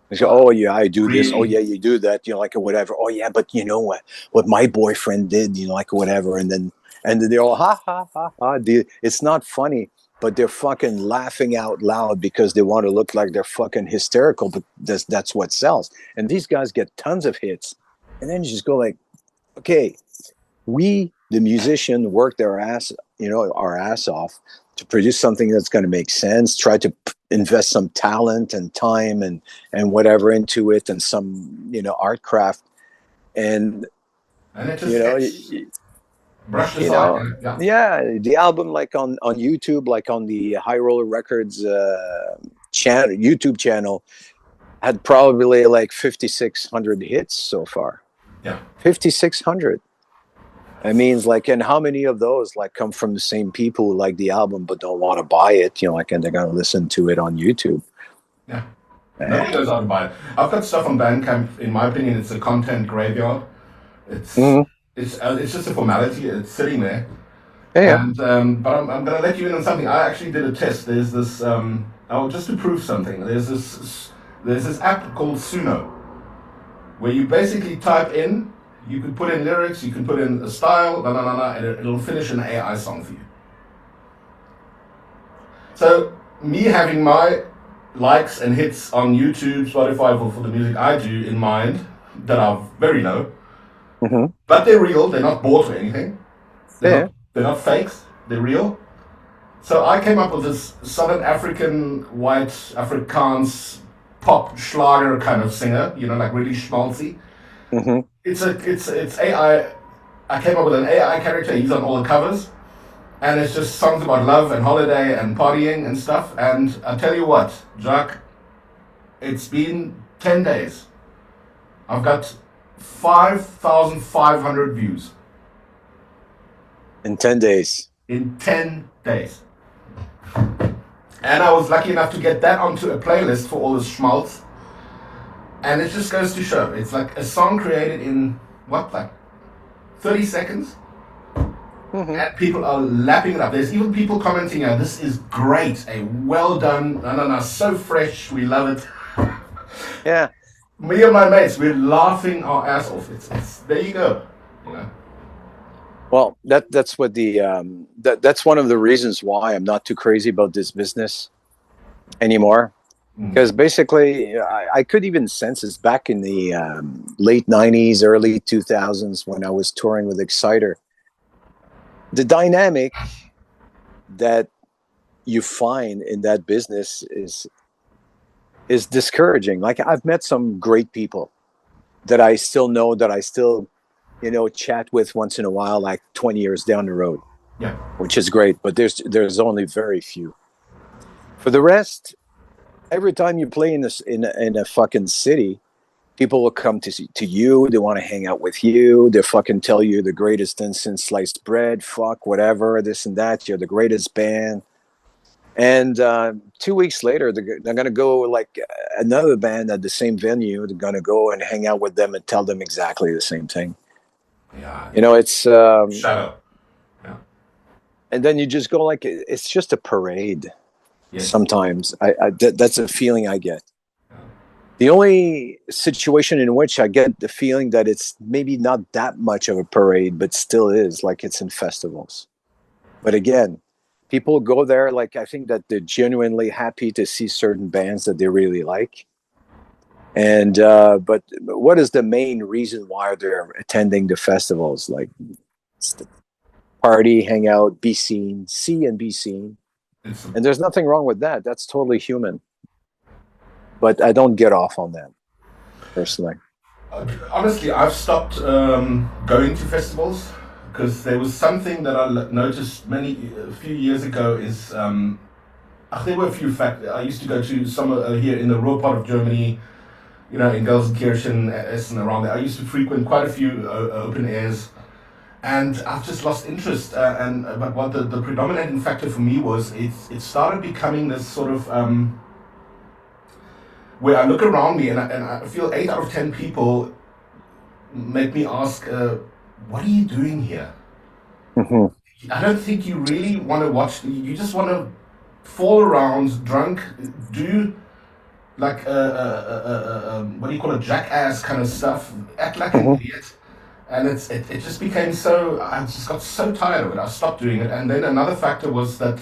They go, oh yeah, I do this. Oh Really? yeah, you do that. Like whatever. Oh yeah, but you know what my boyfriend did. Like whatever. And then they're all ha ha ha ha. It's not funny, but they're fucking laughing out loud because they want to look like they're fucking hysterical. But that's what sells. And these guys get tons of hits, and then you just go like, okay, we, the musician, worked our ass off to produce something that's going to make sense, try to invest some talent and time and whatever into it, and some, art craft. And, And it you just know, gets brushed aside. Yeah. yeah, the album, like on YouTube, like on the High Roller Records YouTube channel, had probably like 5,600 hits so far. Yeah. 5,600. It means like, and how many of those like come from the same people who like the album but don't want to buy it, like, and they're gonna listen to it on YouTube. Yeah. Nobody Eh. goes out and buy it. I've got stuff on Bandcamp. In my opinion, it's a content graveyard. It's Mhm. it's just a formality. It's sitting there. Yeah, yeah. And but I'm going to let you in on something. I actually did a test. There's this. Just to prove something. There's this app called Suno, where you basically type in. You can put in lyrics. You can put in a style. Blah, blah, blah, blah, and it'll finish an AI song for you. So me having my likes and hits on YouTube, Spotify for the music I do in mind that are very low, Mhm. but they're real. They're not bought or anything. Yeah, They're not fakes. They're real. So I came up with this Southern African white Afrikaans pop Schlager kind of singer, you know, like really schmaltzy. Hmm. It's AI. I came up with an AI character. He's on all the covers, and it's just songs about love and holiday and partying and stuff. And I tell you what, Jacques, it's been 10 days. I've got 5,500 views In 10 days. in 10 days. And I was lucky enough to get that onto a playlist for all the schmaltz. And it just goes to show. It's like a song created in, what, like 30 seconds? And people are lapping it up. There's even people commenting, this is great. Well done. No, so fresh. We love it. Yeah. Me and my mates, we're laughing our ass off. It's there you go. You know? Well, that's what that's one of the reasons why I'm not too crazy about this business anymore. Because basically, I could even sense this back in the late '90s, early 2000s when I was touring with Exciter. The dynamic that you find in that business is discouraging. Like, I've met some great people that I still know, that I still, chat with once in a while, like 20 years down the road. Yeah. Which is great, but there's only very few. For the rest, every time you play in a fucking city, people will come to you. They want to hang out with you. They fucking tell you the greatest thing since sliced bread. Fuck whatever, this and that. You're the greatest band. And 2 weeks later, they're gonna go like another band at the same venue. They're gonna go and hang out with them and tell them exactly the same thing. Yeah. It's Shadow. Yeah. and then you just go like it's just a parade. Yes. Sometimes that's a feeling I get. The only situation in which I get the feeling that it's maybe not that much of a parade, but still is, like it's in festivals. But again, people go there, like I think that they're genuinely happy to see certain bands that they really like. And but what is the main reason why they're attending the festivals? Like, it's the party, hang out, be seen, see and be seen. And there's nothing wrong with that. That's totally human. But I don't get off on that, personally. Honestly, I've stopped going to festivals because there was something that I noticed a few years ago. Is there were a few factors. I used to go to some here in the rural part of Germany, in Gelsenkirchen, Essen, around there. I used to frequent quite a few open airs, and I've just lost interest. But what the predominating factor for me was it started becoming this sort of where I look around me and I feel 8 out of 10 people make me ask, what are you doing here? Mm-hmm. I don't think you really want to watch. You just want to fall around drunk, do like what do you call it, jackass kind of stuff, act like an idiot. And it just became so, I just got so tired of it. I stopped doing it. And then another factor was that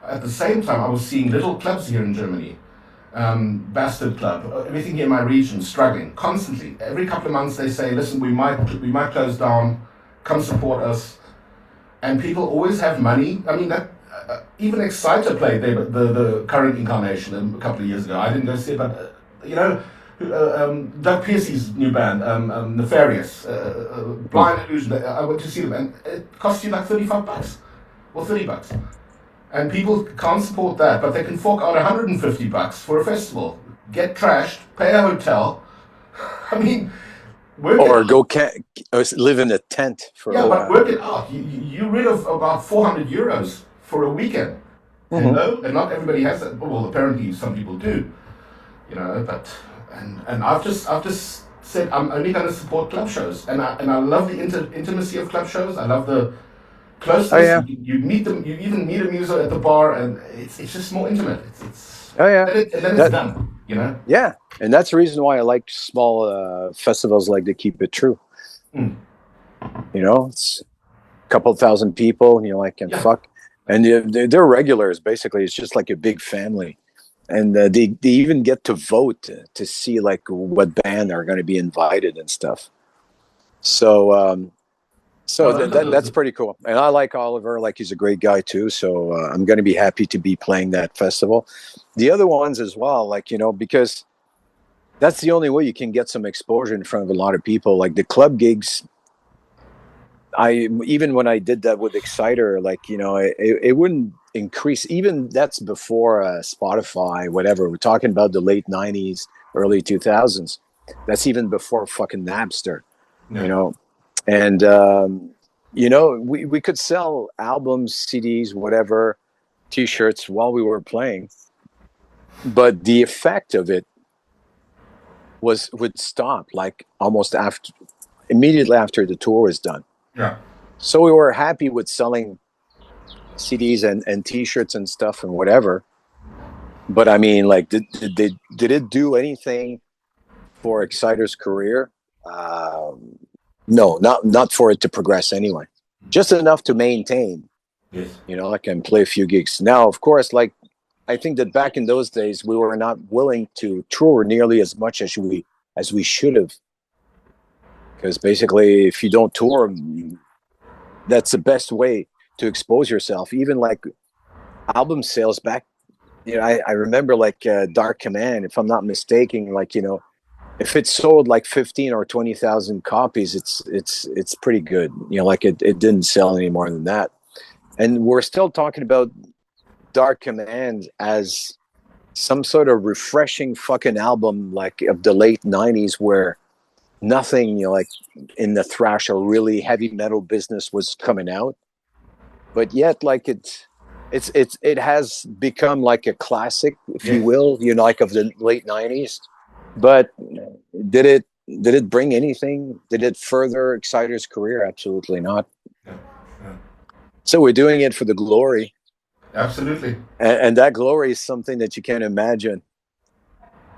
at the same time I was seeing little clubs here in Germany. Bastard Club, everything here in my region, struggling constantly. Every couple of months they say, listen, we might close down, come support us. And people always have money. I mean, that even Exciter played the current incarnation a couple of years ago. I didn't go see it, but Doug Piercy's new band, Nefarious, Blind Illusion, I went to see them, and it cost you like $35 or $30. And people can't support that, but they can fork out $150 for a festival, get trashed, pay a hotel. I mean, or go live in a tent for a while. But work it out. You're rid of about 400 euros for a weekend. Hello? And not everybody has that. Well, apparently some people do. But and I've just said I'm only going to support club shows, and I love the intimacy of club shows. I love the closeness. Oh, yeah. You meet them. You even meet a muso at the bar, and it's just more intimate. It's oh yeah, and then it's done. Yeah, and that's the reason why I like small festivals like to keep it true. It's a couple thousand people. Fuck, and they're regulars. Basically, it's just like a big family, and they even get to vote to see like what band are going to be invited and stuff. So. So that's pretty cool, and I like Oliver. Like he's a great guy too. So I'm going to be happy to be playing that festival. The other ones as well, like because that's the only way you can get some exposure in front of a lot of people. Like the club gigs, I even when I did that with Exciter, like it wouldn't increase. Even that's before Spotify, whatever. We're talking about the late '90s, early 2000s. That's even before fucking Napster, Yeah. And we could sell albums, CDs, whatever, T-shirts while we were playing, but the effect of it would stop like almost immediately after the tour was done. Yeah. So we were happy with selling CDs and T-shirts and stuff and whatever. But I mean, like, did it do anything for Exciter's career? No, not for it to progress anyway. Just enough to maintain. Yes. I can play a few gigs. Now, of course, like I think that back in those days, we were not willing to tour nearly as much as we should have. Because basically, if you don't tour, that's the best way to expose yourself. Even like album sales back, I remember like Dark Command, if I'm not mistaken, like if it sold like 15 or 20,000 copies, it's pretty good. Like it didn't sell any more than that. And we're still talking about Dark Command as some sort of refreshing fucking album, like of the late '90s, where nothing, like in the thrash or really heavy metal business was coming out, but yet like it has become like a classic, if you will, like of the late '90s. But did it bring anything? Did it further Exciter's career? Absolutely not. Yeah. Yeah. So we're doing it for the glory. Absolutely. And that glory is something that you can't imagine.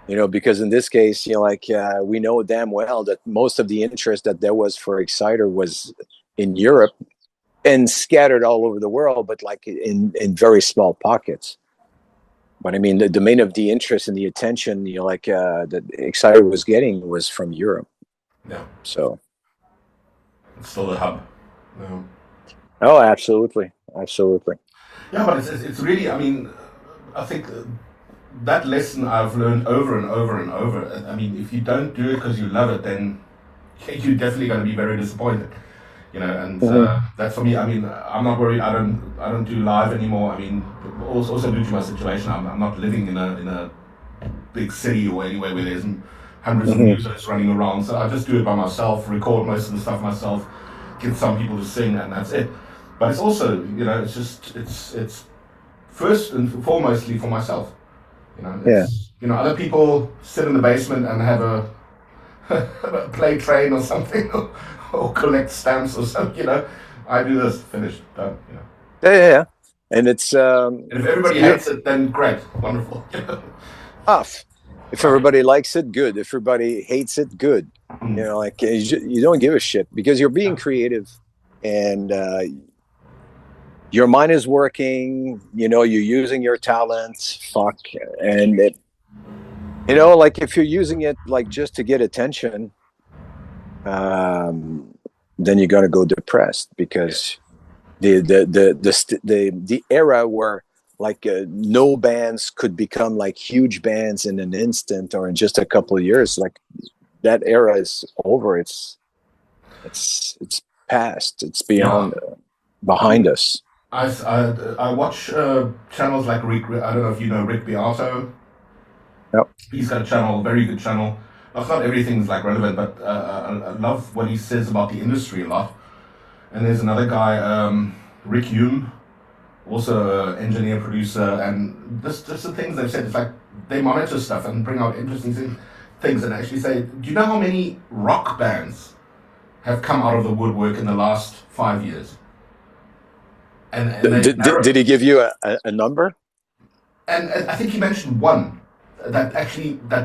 Because in this case, we know damn well that most of the interest that there was for Exciter was in Europe and scattered all over the world, but like in very small pockets. But I mean, the domain of the interest and the attention, that Exciter was getting was from Europe. Yeah. So it's still the hub. Yeah. Oh, absolutely, absolutely. Yeah, but it's really. I mean, I think that lesson I've learned over and over and over. I mean, if you don't do it because you love it, then you're definitely going to be very disappointed. And that for me, I mean, I'm not worried. I don't do live anymore. I mean, also due to my situation, I'm not living in a big city or anywhere where there's hundreds of musicians running around. So I just do it by myself, record most of the stuff myself, get some people to sing, and that's it. But it's also, it's first and foremostly for myself. Other people sit in the basement and have a play train or something. Or collect stamps or something, I do this, finished, done, Yeah. And it's and if everybody hates it, then great, wonderful. Off. If everybody likes it, good. If everybody hates it, good. Like you don't give a shit because you're being creative, and your mind is working. You're using your talents. Fuck, and it. Like if you're using it like just to get attention. Then you're gonna go depressed because the era where like no bands could become like huge bands in an instant or in just a couple of years, like that era is over. It's past. It's beyond behind us. I watch channels like Rick. I don't know if you know Rick Beato. Yep. He's got a channel, very good channel. Not everything's like relevant, but I love what he says about the industry a lot. And there's another guy, Rick Hume, also an engineer, producer, and just the things they've said. It's like they monitor stuff and bring out interesting things and actually say, do you know how many rock bands have come out of the woodwork in the last 5 years? And did he give you a number? And I think he mentioned one. That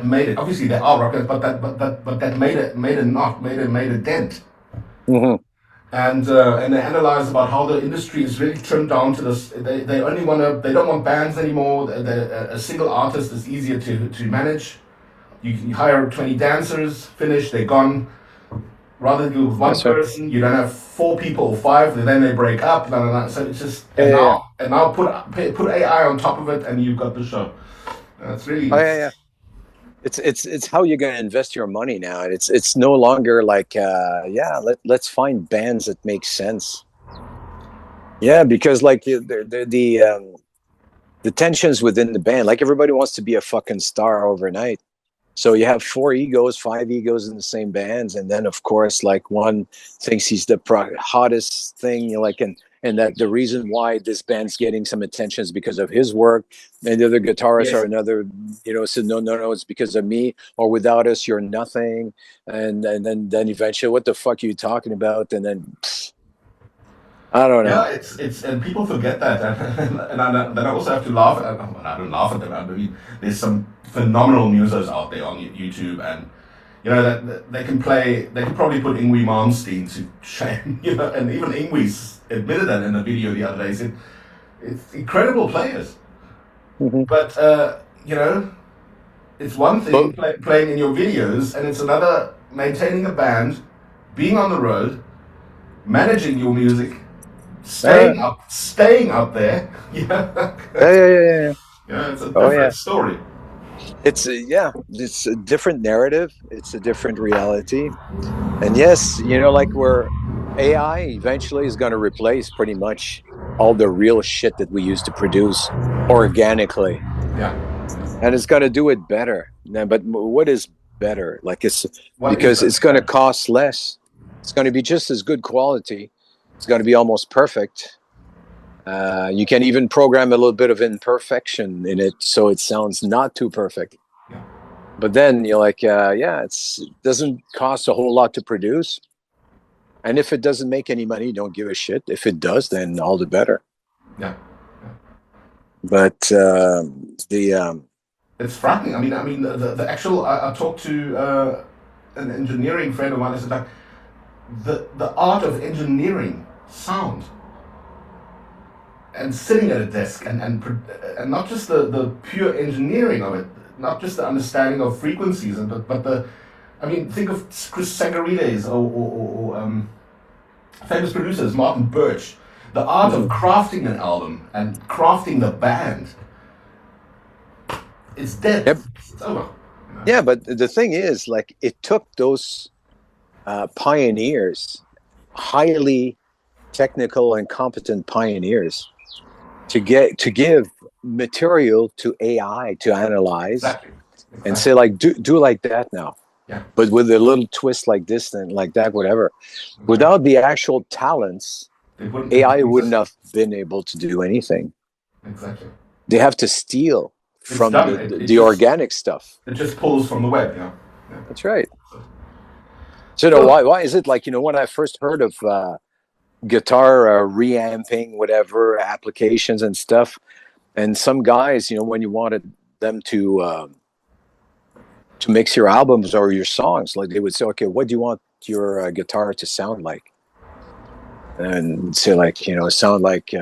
made it. Obviously, there are rockers, but that made a dent. Mm-hmm. And they analyze about how the industry is really trimmed down to this. They don't want bands anymore. A single artist is easier to manage. You can hire 20 dancers, finish, they're gone. Rather than do it with one That's right. person, you don't have four people, five, and then they break up. Blah, blah, blah. So it's just Yeah, yeah, yeah. and now put AI on top of it, and you've got the show. It's really Oh, yeah, yeah. It's how you're going to invest your money now. It's no longer like yeah, let's find bands that make sense. Yeah, because like the tensions within the band, like everybody wants to be a fucking star overnight. So you have four egos, five egos in the same bands, and then of course, like one thinks he's the hottest thing, you know, like, and that the reason why this band's getting some attention is because of his work, and the other guitarists yes. are another, you know, said no, no, no, it's because of me, or without us, you're nothing, and then eventually, what the fuck are you talking about? And then I don't Yeah, know. it's and people forget that, then I also have to laugh. I don't laugh at them. I mean, there's some phenomenal musos out there on YouTube, and you know that they can play. They can probably put Ingwie Malmsteen to shame. You know, and even Ingwie's admitted that in a video the other day. He said it's incredible players, Mm-hmm. but you know, it's one thing But playing in your videos, and it's another maintaining a band, being on the road, managing your music, uh, staying up there. Yeah, yeah, yeah, yeah, yeah. yeah, it's a Oh different yeah. story. It's yeah, it's a different narrative. It's a different reality. And yes, you know, like where AI eventually is going to replace pretty much all the real shit that we used to produce organically, Yeah, and it's going to do it better. Now, but what is better? Like it's what is because better? it's going to Exactly. cost less. It's going to be just as good quality. It's going to be almost perfect. You can even program a little bit of imperfection in it so it sounds not too perfect. Yeah, But then you're like, yeah, it doesn't cost a whole lot to produce. And if it doesn't make any money, don't give a shit. If it does, then all the better. yeah, yeah. But the It's frightening. I mean, the actual. I talked to an engineering friend of mine. I said like the art of engineering sound and sitting at a desk and not just the pure engineering of it, not just the understanding of frequencies, and but the, I mean, think of Chris Sangarides or famous producers, Martin Birch, the art of crafting an album and crafting the band. It's dead. yep, It's over. yeah. But the thing is, like, it took those pioneers, highly technical and competent pioneers, to give material to AI to analyze Exactly. and Exactly. say like do like that now, Yeah. but with a little twist like this and like that, whatever. Exactly. Without the actual talents, It AI wouldn't wouldn't exist. have been able to do anything. Exactly. They have to steal It's from done. the, It, the, it the just organic stuff. it just pulls from the web. Yeah. Yeah. That's right. So you know, So why is it like, you know, when I first heard of guitar reamping, whatever applications and stuff, and some guys, you know, when you wanted them to mix your albums or your songs, like they would say, okay, what do you want your guitar to sound like? And say like, you know, sound like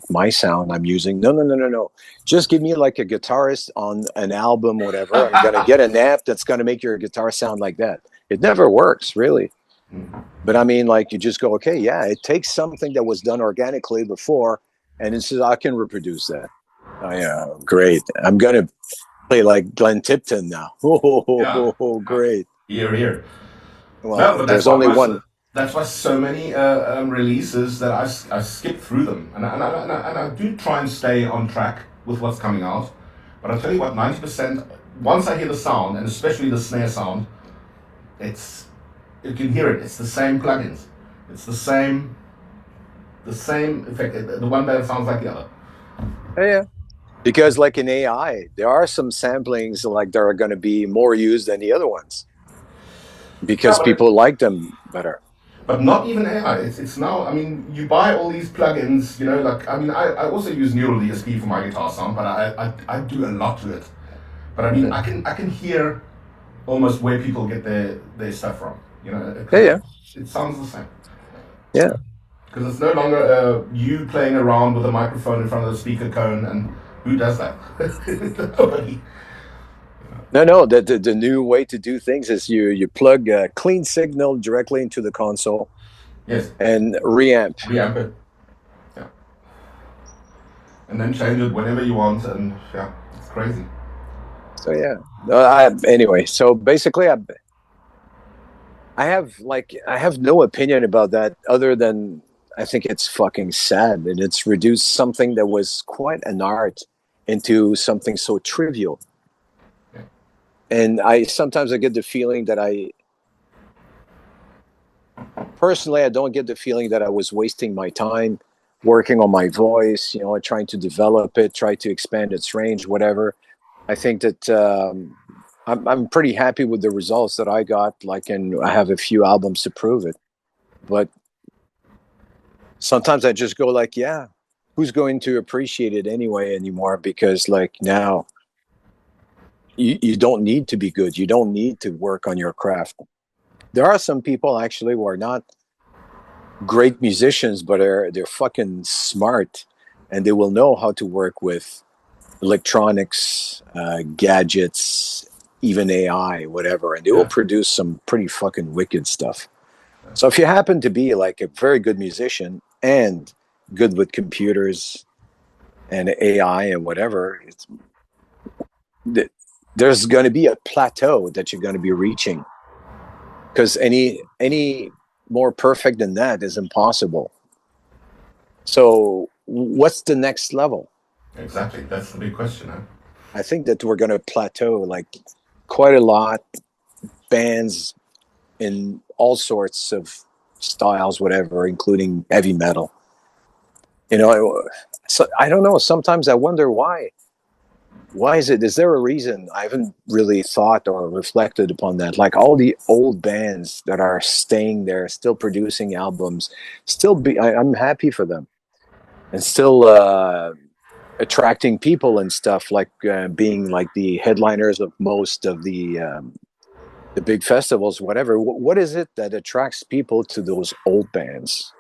my sound I'm using. No, no, no, no, no. Just give me like a guitarist on an album, whatever. I'm gonna get an amp that's gonna make your guitar sound like that. It never works, really. But I mean, like you just go, okay, yeah, it takes something that was done organically before, and it says I can reproduce that. Oh yeah, great. I'm gonna play like Glenn Tipton now. yeah. Oh, Yeah. great. Here. No, Well, but there's only one. that's why so many releases that I skip through them, and I do try and stay on track with what's coming out. But I'll tell you what, 90%. Once I hear the sound, and especially the snare sound, it's you can hear it. It's the same plugins. It's the same effect. The one band sounds like the other. Yeah, because like in AI, there are some samplings like that are going to be more used than the other ones Yeah, because people like them better. but not even AI. It's now. I mean, you buy all these plugins. You know, like I mean, I also use Neural DSP for my guitar sound, but I do a lot to it. But I mean, I can hear almost where people get their stuff from. You know, Yeah, because yeah, it sounds the same. yeah. Because it's no longer you playing around with a microphone in front of the speaker cone, and who does that? Nobody. No. The new way to do things is you plug a clean signal directly into the console Yes, and reamp. reamp it. Yeah, and then change it whenever you want, and yeah, it's crazy. So yeah. Anyway, so basically, I have no opinion about that other than I think it's fucking sad and it's reduced something that was quite an art into something so trivial. Yeah. And I sometimes I get the feeling that I don't get the feeling that I was wasting my time working on my voice, trying to develop it, try to expand its range, whatever. I think that I'm pretty happy with the results that I got. Like, and I have a few albums to prove it. But sometimes I just go like, yeah, who's going to appreciate it anyway anymore? Because like now, you don't need to be good. You don't need to work on your craft. There are some people actually who are not great musicians, but they're fucking smart, and they will know how to work with electronics, gadgets, even AI, whatever, and they will Yeah. produce some pretty fucking wicked stuff. So if you happen to be like a very good musician and good with computers and AI and whatever, there's going to be a plateau that you're going to be reaching because any more perfect than that is impossible. So what's the next level? Exactly. That's the big question, huh? I think that we're going to plateau like quite a lot. Bands in all sorts of styles, whatever, including heavy metal. So I don't know. Sometimes I wonder why. Why is it? Is there a reason? I haven't really thought or reflected upon that. Like all the old bands that are staying there, still producing albums, I'm happy for them, and still attracting people and stuff. Like being like the headliners of most of the big festivals, whatever. What is it that attracts people to those old bands?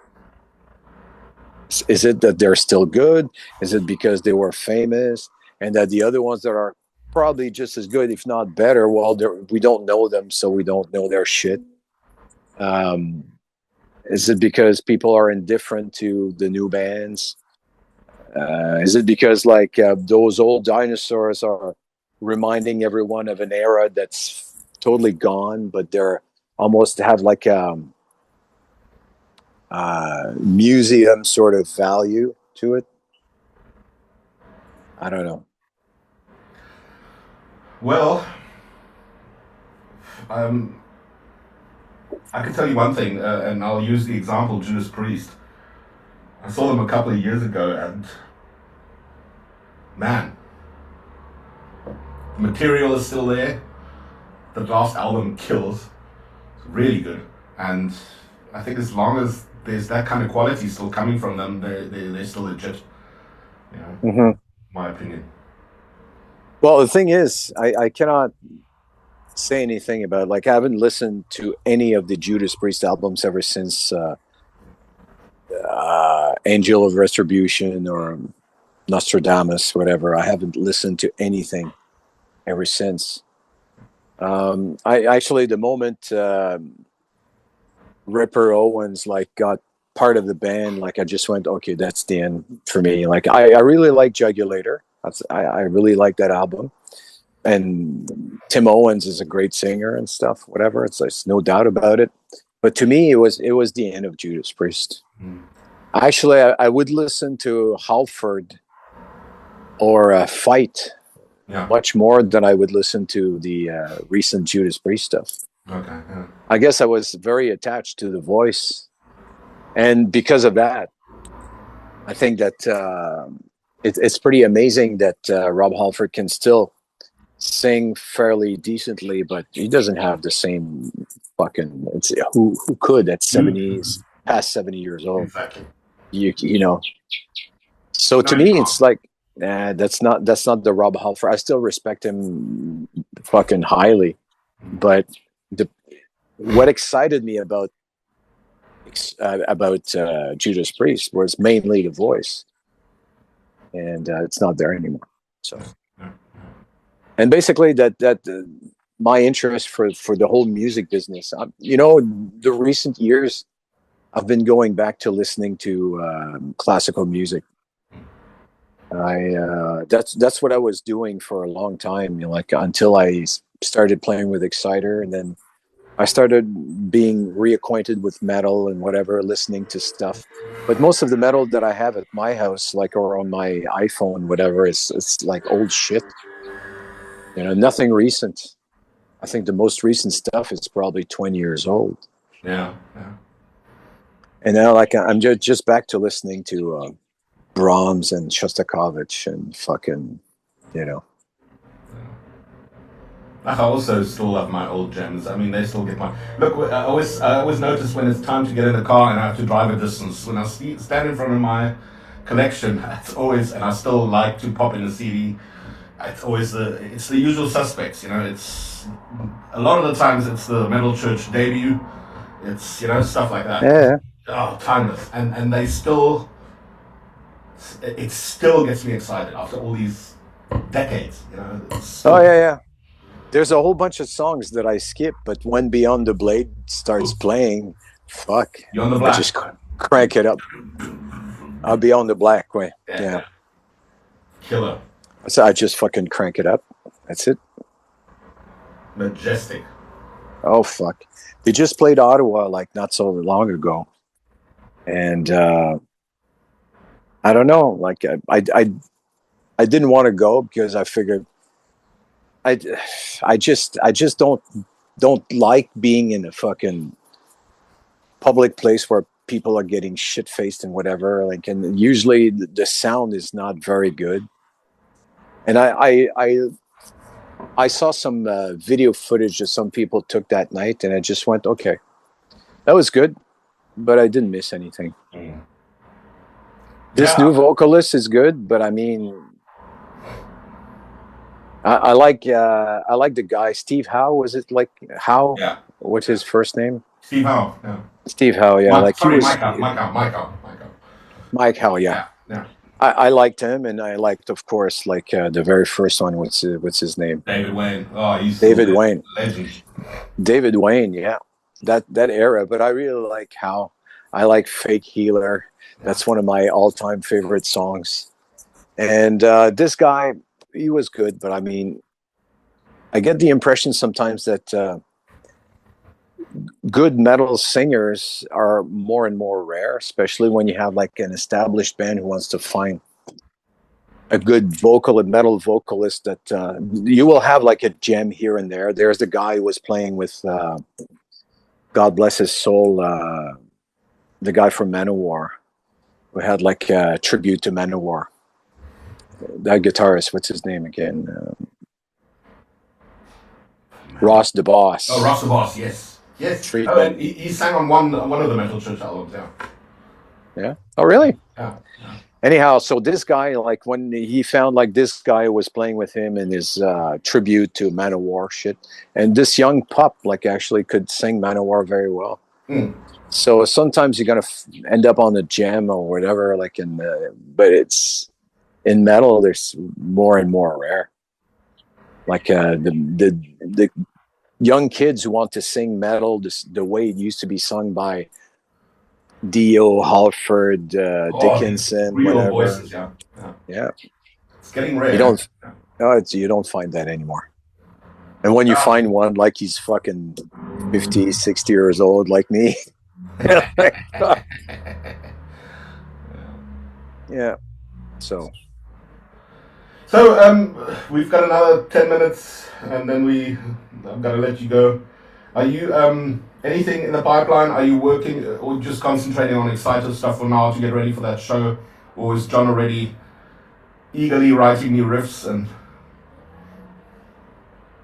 Is it that they're still good? Is it because they were famous and that the other ones that are probably just as good, if not better, well, we don't know them, so we don't know their shit? Um, is it because people are indifferent to the new bands? Is it because like those old dinosaurs are reminding everyone of an era that's totally gone, but they're almost have like museum sort of value to it? I don't know. Well, um, I can tell you one thing, and I'll use the example Judas Priest. I saw them a couple of years ago, and man, the material is still there. The last album kills. It's really good. And I think as long as there's that kind of quality still coming from them, they're still legit. You know, Mm-hmm. my opinion. Well, the thing is, I cannot say anything about like I haven't listened to any of the Judas Priest albums ever since Angel of Retribution or Nostradamus, whatever. I haven't listened to anything ever since. I actually, the moment Ripper Owens like got part of the band, like I just went, okay, that's the end for me. Like I really like Jugulator. I really like that album. And Tim Owens is a great singer and stuff, whatever. It's no doubt about it. But to me, it was the end of Judas Priest. Mm. Actually, I would listen to Halford or Fight Yeah. much more than I would listen to the recent Judas Priest stuff. Okay. Yeah. I guess I was very attached to the voice, and because of that, I think that it's pretty amazing that Rob Halford can still sing fairly decently, but he doesn't have the same fucking. It's who could at Mm. 70s, past 70 years old. Exactly. You know. So No, to you me, can't. it's like, nah, that's not the Rob Halford. I still respect him fucking highly, but the what excited me about Judas Priest was mainly the voice, and it's not there anymore. So Yeah. Yeah. And basically that my interest for the whole music business, you know, the recent years I've been going back to listening to classical music. I that's what I was doing for a long time, you know, like until I started playing with Exciter, and then I started being reacquainted with metal and whatever, listening to stuff. But most of the metal that I have at my house, like or on my iPhone, whatever, is it's like old shit. You know, nothing recent. I think the most recent stuff is probably 20 years old. Yeah, yeah. And now, like, I'm just back to listening to Brahms and Shostakovich and fucking, you know. I also still love my old gems. I mean, they still get my look. I always notice when it's time to get in the car and I have to drive a distance. When I stand in front of my collection, it's always, and I still like to pop in a CD. It's the usual suspects. You know, it's a lot of the times it's the Metal Church debut. It's, you know, stuff like that. Yeah. Oh, timeless, and they still, it still gets me excited after all these decades. You know, it's Oh, still. yeah, yeah. There's a whole bunch of songs that I skip, but when Beyond the Blade starts Oof, playing, fuck, you're on the I black. just crank it up. I'll be on the black way. Yeah, Yeah. yeah. Killer. So I just fucking crank it up. That's it. Majestic. Oh, fuck. They just played Ottawa like not so long ago. And I don't know. Like I didn't want to go because I figured I, I just don't like being in a fucking public place where people are getting shit faced and whatever. Like, and usually the sound is not very good. And I saw some video footage that some people took that night, and I just went, okay, that was good, but I didn't miss anything. Mm. This new Yeah, vocalist is good, but I mean, I like the guy Steve Howe. Was it like Howe? yeah, What's yeah. his first name? Steve Howe. Yeah. Steve Howe. Yeah, Mike, like he sorry, was Mike Howe. Mike Howe. Mike Howe. Mike Howe. Mike Howe. Yeah, Yeah, yeah. I liked him, and I liked, of course, like the very first one. What's his name? David Wayne. Oh, he's still David a Wayne. legend. David Wayne. Yeah, that era. But I really like Howe. I like Fake Healer. Yeah. That's one of my all-time favorite songs. And this guy, he was good, but I mean, I get the impression sometimes that good metal singers are more and more rare, especially when you have like an established band who wants to find a good vocal and metal vocalist. That you will have like a gem here and there. There's the guy who was playing with God bless his soul, the guy from Manowar, who had like a tribute to Manowar. That guitarist, what's his name again? Ross the Oh, Boss. Ross the Boss. Yes. Yes. Oh, Treatment. and he sang on one of the Metal Church albums. Yeah. Yeah. Oh, really? Yeah. Yeah. Anyhow, so this guy, like when he found like this guy was playing with him in his tribute to Manowar shit, and this young pup like actually could sing Manowar very well. Mm. So sometimes you're gonna end up on the jam or whatever, like in, but it's in metal. There's more and more rare. Like the young kids who want to sing metal the way it used to be sung by Dio, Halford, Oh, these Dickinson, real whatever. voices. Yeah. Yeah. Yeah, It's getting you rare. don't. No, you don't find that anymore. And when you Yeah. find one like he's fucking 50, 60 years old like me, like, yeah. So So we've got another 10 minutes, and then I'm gonna let you go. Are you anything in the pipeline? Are you working or just concentrating on excited stuff for now to get ready for that show, or is John already eagerly writing new riffs and?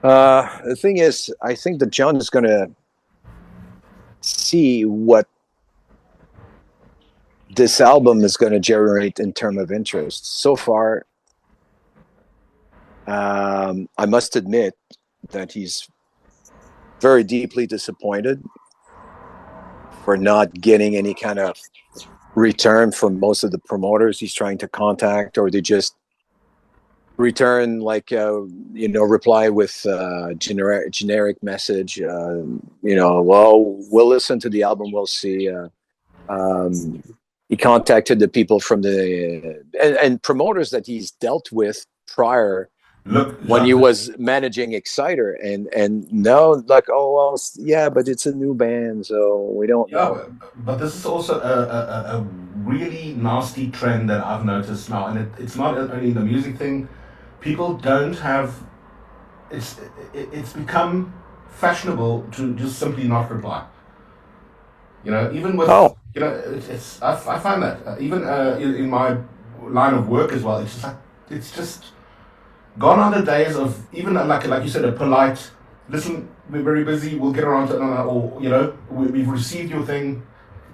the thing is, I think that John is gonna see what this album is going to generate in terms of interest. So far, I must admit that he's very deeply disappointed for not getting any kind of return from most of the promoters he's trying to contact, or they just return like reply with generic message. Well, we'll listen to the album. We'll see. Um, he contacted the people from the and promoters that he's dealt with prior Look, when he Jacques, was managing Exciter, and no, like, oh well, yeah, but it's a new band, so we don't yeah, know. but this is also a really nasty trend that I've noticed now, and it's not only the music thing. People don't have. It's become fashionable to just simply not reply. Even with Oh, I find that even in my line of work as well. It's just like it's just gone are the days of even like you said a polite. Listen, we're very busy. We'll get around to it. No, no, or we've received your thing.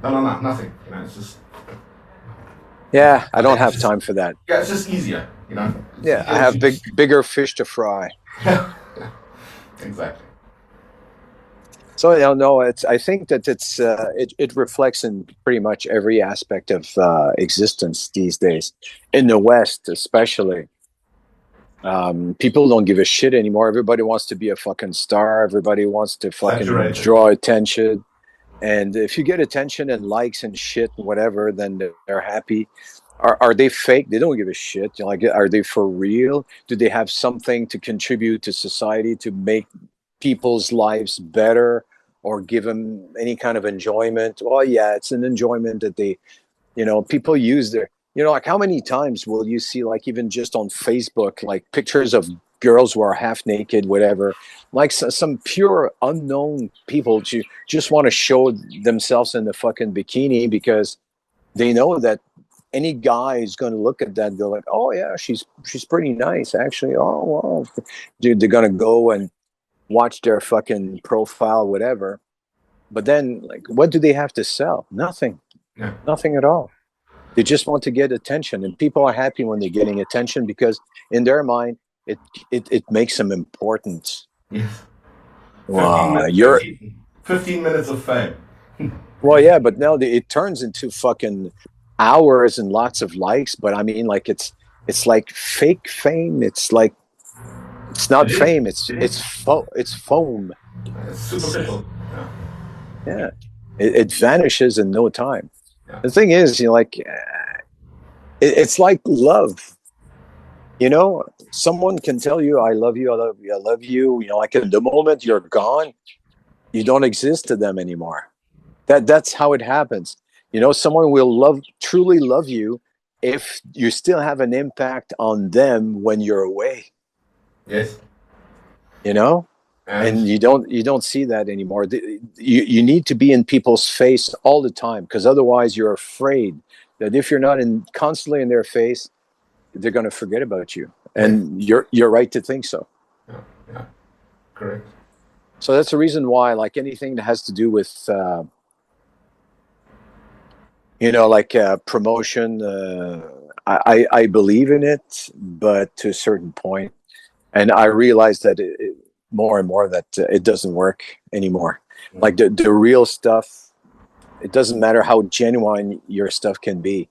No, no, no, nothing. It's just yeah, I don't it's have just time for that. yeah, it's just easier. It's Yeah, I easier to have just bigger fish to fry. yeah, exactly. So no, it's. I think that it reflects in pretty much every aspect of existence these days, in the West especially. People don't give a shit anymore. Everybody wants to be a fucking star. Everybody wants to fucking Saturated. draw attention. And if you get attention and likes and shit and whatever, then they're happy. Are they fake? They don't give a shit. Like, are they for real? Do they have something to contribute to society to make people's lives better or give them any kind of enjoyment? Well, yeah, it's an enjoyment that people use their, like how many times will you see, like even just on Facebook, like pictures of girls who are half naked, whatever, like some pure unknown people to just want to show themselves in the fucking bikini because they know that any guy is going to look at that and go like, oh yeah, she's pretty nice actually. Oh well, dude, they're going to go and watch their fucking profile, whatever. But then, like, what do they have to sell? Nothing, Yeah. nothing at all. They just want to get attention, and people are happy when they're getting attention because in their mind, it it makes them important. Yes. 15, Wow, you're 15 minutes of fame. well, yeah, but now it turns into fucking hours and lots of likes. But I mean, like it's like fake fame. It's like it's It not is. fame. It is. It's foam. It's It's superficial. Yeah. yeah, it vanishes in no time. Yeah. The thing is, like it's like love. Someone can tell you, I love you, I love you, I love you. Like in the moment you're gone, you don't exist to them anymore. That's how it happens. Someone will truly love you if you still have an impact on them when you're away, Yes. you know? And And you don't see that anymore. You need to be in people's face all the time because otherwise you're afraid that if you're not constantly in their face, they're going to forget about you. yes. And you're right to think so. Yeah. Yeah. Correct. So that's the reason why, like anything that has to do with, like promotion, I believe in it, but to a certain point. And I realize that more and more that it doesn't work anymore. Like the real stuff, it doesn't matter how genuine your stuff can be.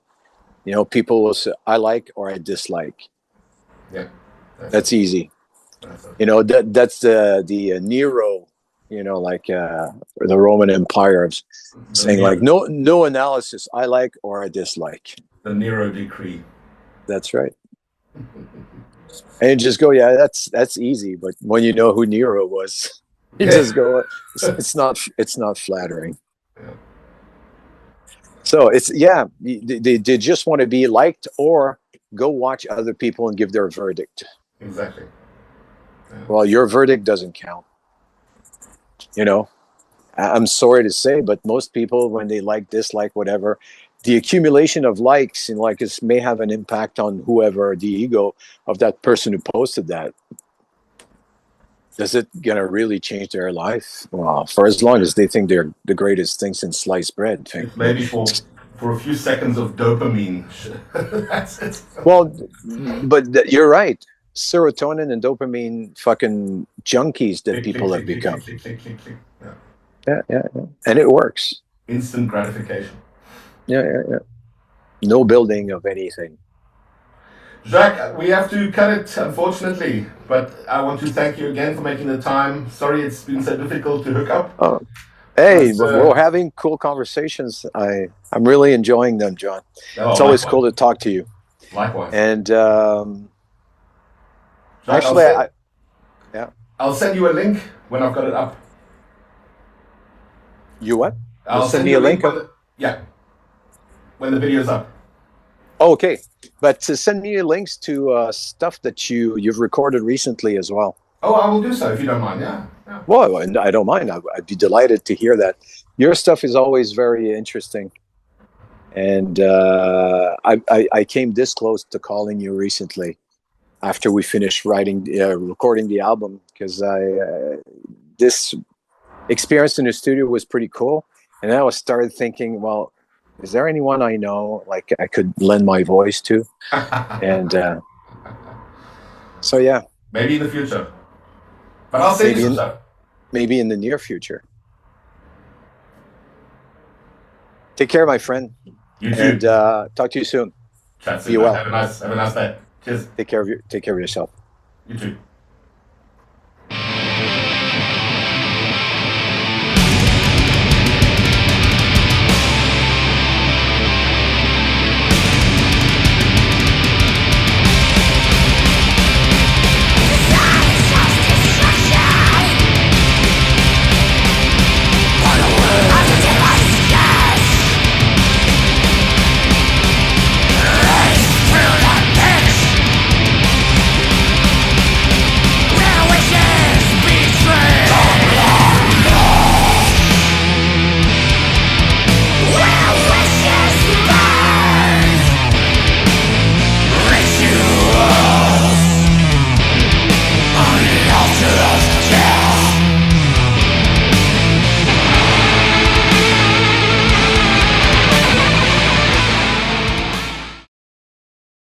People will say, I like or I dislike. Yeah. That's it. That's easy. That's it. That's the Nero, like the Roman Empire of The saying like Nero, no analysis, I like or I dislike. the Nero decree. That's right. And you just go, yeah, that's easy. But when you know who Nero was, you Yeah. just go, it's not flattering. Yeah. So it's yeah, they just want to be liked or go watch other people and give their verdict. Exactly. Yeah. Well, your verdict doesn't count. You know, I'm sorry to say, but most people, when they like, dislike, whatever, the accumulation of likes and like this may have an impact on whoever the ego of that person who posted that. Does it gonna really change their life? Well, for as long as they think they're the greatest thing since sliced bread. Think, It's maybe for a few seconds of dopamine. That's it. well, but you're right. Serotonin and dopamine, fucking junkies that Click, click, people have click, click, become. click, click, click, click, click. Yeah. Yeah, and it works. Instant gratification. Yeah. No building of anything. Jacques, we have to cut it, unfortunately, but I want to thank you again for making the time. Sorry it's been so difficult to hook up. Oh, hey, But, we're having cool conversations. I'm really enjoying them, John. It's always likewise. cool to talk to you. Likewise. And Jacques, actually, yeah. I'll send you a link when I've got it up. You what? You'll I'll send me a link? When the video's up. Oh, okay. But to send me links to stuff that you've recorded recently as well. Oh, I will do so if you don't mind. Yeah. Well, I don't mind. I'd be delighted to hear that. Your stuff is always very interesting. And I came this close to calling you recently after we finished recording the album, because this experience in the studio was pretty cool. And then I started thinking, well, is there anyone I know like I could lend my voice to? And so, yeah. Maybe in the future. But I'll send you some stuff. Maybe in the near future. Take care, my friend. You too. And talk to you soon. Chat soon. Be well. Have a nice day. Cheers. Take care of yourself. You too.